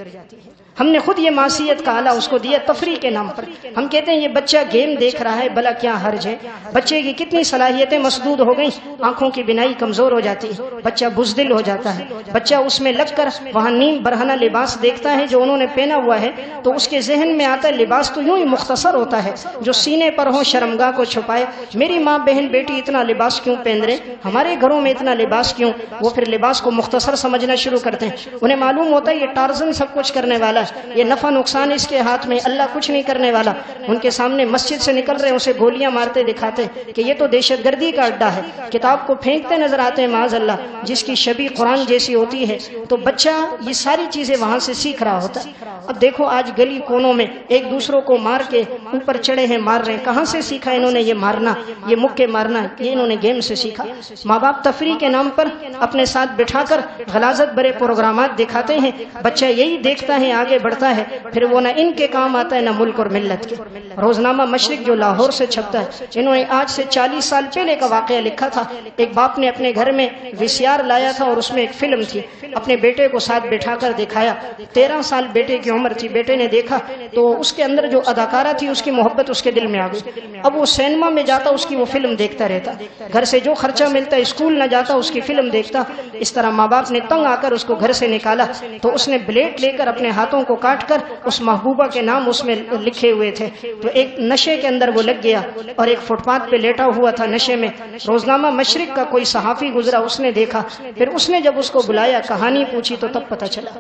[SPEAKER 1] ہم نے خود یہ معصیت کا آلہ اس کو دیا تفریح کے نام پر۔ ہم کہتے ہیں یہ بچہ گیم دیکھ رہا ہے، بھلا کیا حرج ہے؟ بچے کی کتنی صلاحیتیں مسدود ہو گئیں، آنکھوں کی بینائی کمزور ہو جاتی ہے، بچہ بزدل ہو جاتا ہے، بچہ اس میں لگ کر وہاں نیم برہنہ لباس دیکھتا ہے جو انہوں نے پہنا ہوا ہے، تو اس کے ذہن میں آتا ہے لباس تو یوں ہی مختصر ہوتا ہے، جو سینے پر ہو شرمگاہ کو چھپائے۔ میری ماں بہن بیٹی اتنا لباس کیوں پہن رہے، ہمارے گھروں میں اتنا لباس کیوں؟ وہ پھر لباس کو مختصر سمجھنا شروع کرتے ہیں۔ انہیں معلوم ہوتا ہے یہ ٹارزن سب کچھ کرنے والا ہے، یہ نفع نقصان اس کے ہاتھ میں، اللہ کچھ نہیں کرنے والا۔ ان کے سامنے مسجد سے نکل رہے ہیں، اسے گولیاں مارتے دکھاتے کہ یہ تو دہشت گردی کا اڈا ہے، کتاب کو پھینکتے نظر آتے ہیں معاذ اللہ، جس کی شبیہ قرآن جیسی ہوتی ہے۔ تو بچہ یہ ساری چیزیں وہاں سے سیکھ رہا ہوتا ہے۔ اب دیکھو آج گلی کونوں میں ایک دوسروں کو مار کے اوپر چڑھے ہیں، مار رہے ہیں۔ کہاں سے سیکھا انہوں نے یہ مارنا، یہ مکے مارنا؟ یہ انہوں نے گیم سے سیکھا۔ ماں باپ تفریح کے نام پر اپنے ساتھ بٹھا کر غلاظت بھرے پروگرامات دکھاتے ہیں، بچہ یہی دیکھتا ہے، آگے بڑھتا ہے، پھر وہ نہ ان کے کام آتا ہے نہ ملک اور ملت کے۔ روزنامہ مشرق جو لاہور سے چھپتا ہے، انہوں نے آج سے 40 سال پہلے کا واقعہ لکھا تھا۔ ایک باپ نے اپنے گھر میں ویسیآر لایا تھا اور اس میں ایک فلم تھی، اپنے بیٹے کو ساتھ بٹھا کر دکھایا۔ 13 سال بیٹے کی عمر تھی، بیٹے نے دیکھا تو اس کے اندر جو اداکارہ تھی اس کی محبت اس کے دل میں آ گئی۔ اب وہ سینما میں جاتا، اس کی وہ فلم دیکھتا رہتا، گھر سے جو خرچہ ملتا اسکول نہ جاتا، اس کی فلم دیکھتا۔ اس طرح ماں باپ نے تنگ آ کر اس کو گھر سے نکالا تو اس نے بلیڈ لے کر اپنے ہاتھوں کو کاٹ کر اس محبوبہ کے نام اس میں لکھے ہوئے تھے، تو ایک نشے کے اندر وہ لگ گیا اور ایک فٹ پاتھ پہ لیٹا ہوا تھا نشے میں۔ روزنامہ مشرق کا کوئی صحافی گزرا، اس نے دیکھا، پھر اس نے جب اس کو بلایا، کہانی پوچھی تو تب پتہ چلا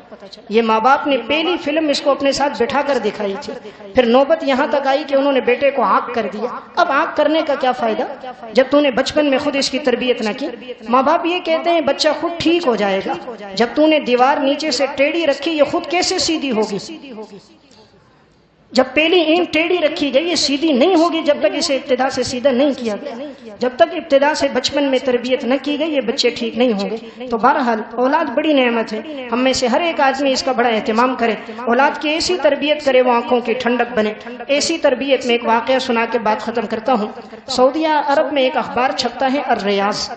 [SPEAKER 1] یہ ماں باپ نے پہلی فلم اس کو اپنے ساتھ بٹھا کر دکھائی تھی۔ پھر نوبت یہاں تک آئی کہ انہوں نے بیٹے کو آنکھ کر دیا۔ اب آنکھ کرنے کا کیا فائدہ جب تو نے بچپن میں خود اس کی تربیت نہ کی؟ ماں باپ یہ کہتے ہیں بچہ خود ٹھیک ہو جائے گا، جب تو نے دیوار نیچے سے ٹیڑھی رکھی یہ خود کیسے سیدھی ہوگی؟ جب پہلی اینٹ ٹیڑھی رکھی گئی یہ سیدھی نہیں ہوگی جب تک اسے ابتدا سے سیدھا نہیں کیا گیا۔ جب تک ابتدا سے بچپن میں تربیت نہ کی گئی یہ بچے ٹھیک نہیں ہوں گے۔ تو بہرحال اولاد بڑی نعمت ہے، ہم میں سے ہر ایک آدمی اس کا بڑا اہتمام کرے، اولاد کی ایسی تربیت کرے وہ آنکھوں کی ٹھنڈک بنے۔ ایسی تربیت میں ایک واقعہ سنا کے بات ختم کرتا ہوں۔ سعودیہ عرب میں ایک اخبار چھپتا ہے الریاض،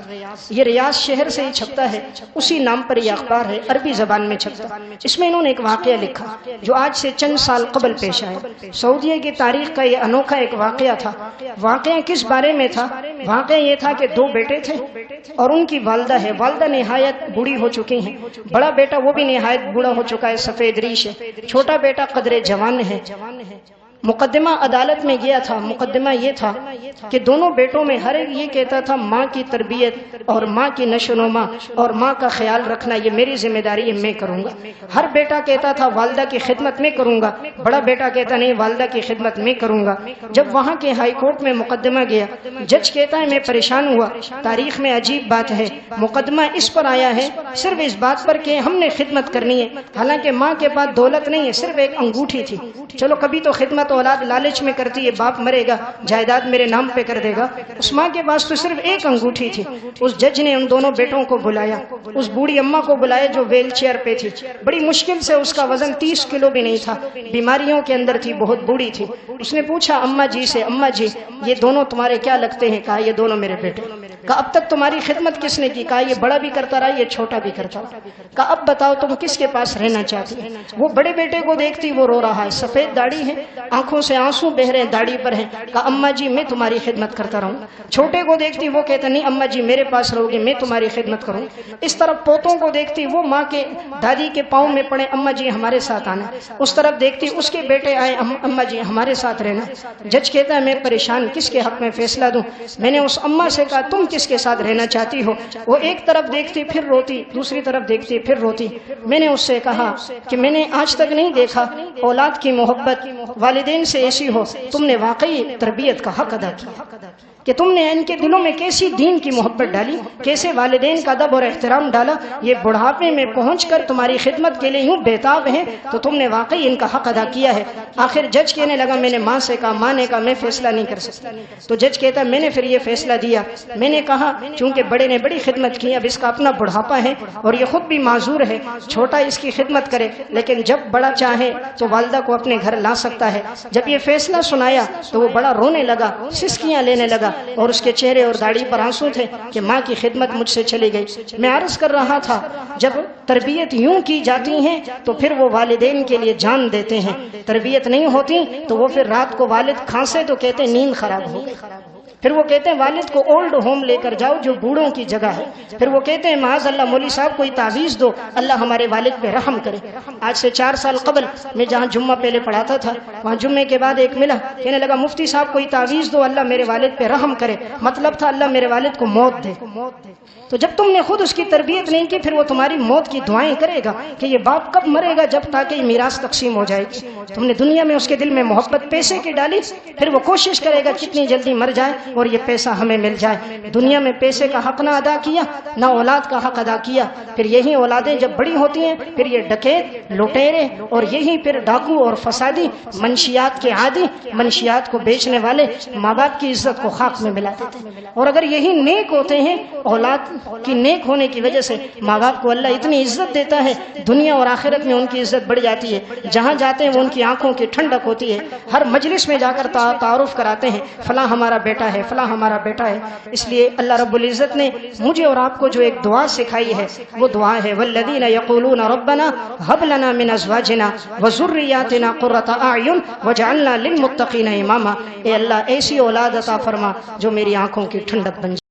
[SPEAKER 1] یہ ریاض شہر سے ہی چھپتا ہے، اسی نام پر یہ اخبار ہے، عربی زبان میں چھپتا۔ اس میں انہوں نے ایک واقعہ لکھا جو آج سے چند سال قبل پیش آیا۔ سعودیہ کی تاریخ کا یہ انوکھا ایک واقعہ تھا۔ واقعہ کس بارے میں تھا؟ واقعہ یہ تھا کہ 2 بیٹے تھے اور ان کی والدہ ہے، والدہ نہایت بوڑھی ہو چکی ہیں، بڑا بیٹا وہ بھی نہایت بوڑھا ہو چکا ہے، سفید ریش ہے، چھوٹا بیٹا قدرے جوان ہے۔ مقدمہ عدالت میں گیا تھا، مقدمہ یہ تھا کہ دونوں بیٹوں میں ہر ایک یہ کہتا تھا ماں کی تربیت اور ماں کی نشو نما اور ماں کا خیال رکھنا یہ میری ذمہ داری ہے، میں کروں گا۔ ہر بیٹا کہتا تھا والدہ کی خدمت میں کروں گا، بڑا بیٹا کہتا نہیں والدہ کی خدمت میں کروں گا۔ جب وہاں کے ہائی کورٹ میں مقدمہ گیا، جج کہتا ہے میں پریشان ہوا، تاریخ میں عجیب بات ہے، مقدمہ اس پر آیا ہے صرف اس بات پر کہ ہم نے خدمت کرنی ہے، حالانکہ ماں کے پاس دولت نہیں ہے، صرف ایک انگوٹھی تھی۔ چلو کبھی تو خدمت اولاد لالچ میں کرتی ہے، باپ مرے گا جائیداد میرے نام پہ کر دے گا، اس ماں کے پاس تو صرف ایک انگوٹھی تھی۔ اس جج نے ان دونوں بیٹوں کو بلایا، اس بوڑھی اماں کو بلایا جو ویل چیئر پہ تھی، بڑی مشکل سے اس کا وزن 30 کلو بھی نہیں تھا، بیماریوں کے اندر تھی، بہت بوڑھی تھی۔ اس نے پوچھا اماں جی سے، اماں جی یہ دونوں تمہارے کیا لگتے ہیں؟ کہا یہ دونوں میرے بیٹے۔ کہا اب تک تمہاری خدمت کس نے کی؟ کہا یہ بڑا بھی کرتا رہا، یہ چھوٹا بھی کرتا رہا۔ کہا اب بتاؤ تم کس کے پاس رہنا چاہتی ہے؟ وہ بڑے بیٹے کو دیکھتی وہ رو رہا ہے، سفید داڑھی ہے، آنکھوں سے آنسو بہ رہے ہیں، داڑھی پر ہے۔ کہا اماں جی میں تمہاری خدمت کرتا رہوں۔ چھوٹے کو دیکھتی وہ کہتا نہیں اماں جی میرے پاس رہو گے، میں تمہاری خدمت کروں۔ اس طرف پوتوں کو دیکھتی وہ ماں کے دادی کے پاؤں میں پڑے، اماں جی ہمارے ساتھ آنا۔ اس طرف دیکھتی اس کے بیٹے آئے، اماں جی ہمارے ساتھ رہنا۔ جج کہتا ہے میں پریشان، کس کے حق میں فیصلہ دوں؟ میں نے اس اماں سے کہا تم کس کے ساتھ رہنا چاہتی ہو؟ وہ ایک طرف دیکھتی پھر روتی، دوسری طرف دیکھتی پھر روتی۔ میں نے اس سے کہا کہ میں نے آج تک نہیں دیکھا اولاد کی محبت والدین سے ایسی ہو، تم نے واقعی تربیت کا حق ادا کیا کہ تم نے ان کے دلوں میں کیسی دین کی محبت ڈالی، کیسے والدین کا ادب اور احترام ڈالا۔ یہ بڑھاپے میں پہنچ کر تمہاری خدمت کے لیے یوں بےتاب ہیں تو تم نے واقعی ان کا حق ادا کیا ہے۔ آخر جج کہنے لگا میں نے ماں سے کہا، ماں نے کہا میں فیصلہ نہیں کر سکتا۔ تو جج کہتا میں نے پھر یہ فیصلہ دیا، میں نے کہا چونکہ بڑے نے بڑی خدمت کی، اب اس کا اپنا بڑھاپا ہے اور یہ خود بھی معذور ہے، چھوٹا اس کی خدمت کرے، لیکن جب بڑا چاہے تو والدہ کو اپنے گھر لا سکتا ہے۔ جب یہ فیصلہ سنایا تو وہ بڑا رونے لگا، سسکیاں لینے لگا اور اس کے چہرے اور داڑھی پر آنسو تھے کہ ماں کی خدمت مجھ سے چلی گئی۔ میں عرض کر رہا تھا جب تربیت یوں کی جاتی ہے تو پھر وہ والدین کے لیے جان دیتے ہیں، تربیت نہیں ہوتی تو وہ پھر رات کو والد کھانسے تو کہتے نیند خراب ہو گئی، پھر وہ کہتے ہیں والد کو اولڈ ہوم لے کر جاؤ جو بوڑھوں کی جگہ ہے، پھر وہ کہتے ہیں معاذ اللہ مولوی صاحب کوئی تعویذ دو، اللہ ہمارے والد پہ رحم کرے۔ آج سے 4 سال قبل میں جہاں جمعہ پہلے پڑھاتا تھا وہاں جمعے کے بعد ایک ملا، کہنے لگا مفتی صاحب کوئی تعویذ دو اللہ میرے والد پہ رحم کرے، مطلب تھا اللہ میرے والد کو موت دے۔ تو جب تم نے خود اس کی تربیت نہیں کی پھر وہ تمہاری موت کی دعائیں کرے گا کہ یہ باپ کب مرے گا، جب تاکہ یہ میراث تقسیم ہو جائے گی۔ تم نے دنیا میں اس کے دل میں محبت پیسے کی ڈالی، پھر وہ کوشش کرے گا کتنی جلدی مر جائے اور یہ پیسہ ہمیں مل جائے۔ دنیا میں پیسے کا حق نہ ادا کیا، نہ اولاد کا حق ادا کیا، پھر یہی اولادیں جب بڑی ہوتی ہیں پھر یہ ڈکیت، لٹیرے اور یہی پھر ڈاکو اور فسادی، منشیات کے عادی، منشیات کو بیچنے والے ماں باپ کی عزت کو خاک میں ملا دیتے ہیں۔ اور اگر یہی نیک ہوتے ہیں، اولاد کی نیک ہونے کی وجہ سے ماں باپ کو اللہ اتنی عزت دیتا ہے، دنیا اور آخرت میں ان کی عزت بڑھ جاتی ہے، جہاں جاتے ہیں وہ ان کی آنکھوں کی ٹھنڈک ہوتی ہے، ہر مجلس میں جا کر تعارف کراتے ہیں فلاں ہمارا بیٹا ہے، فلاں ہمارا بیٹا ہے۔ اس لیے اللہ رب العزت نے مجھے اور آپ کو جو ایک دعا سکھائی ہے وہ دعا ہے والذین یقولون ربنا هب لنا من ازواجنا وذریاتنا قرۃ اعین واجعلنا للمتقین اماما۔ اے اللہ ایسی اولاد عطا فرما جو میری آنکھوں کی ٹھنڈک بن جائے۔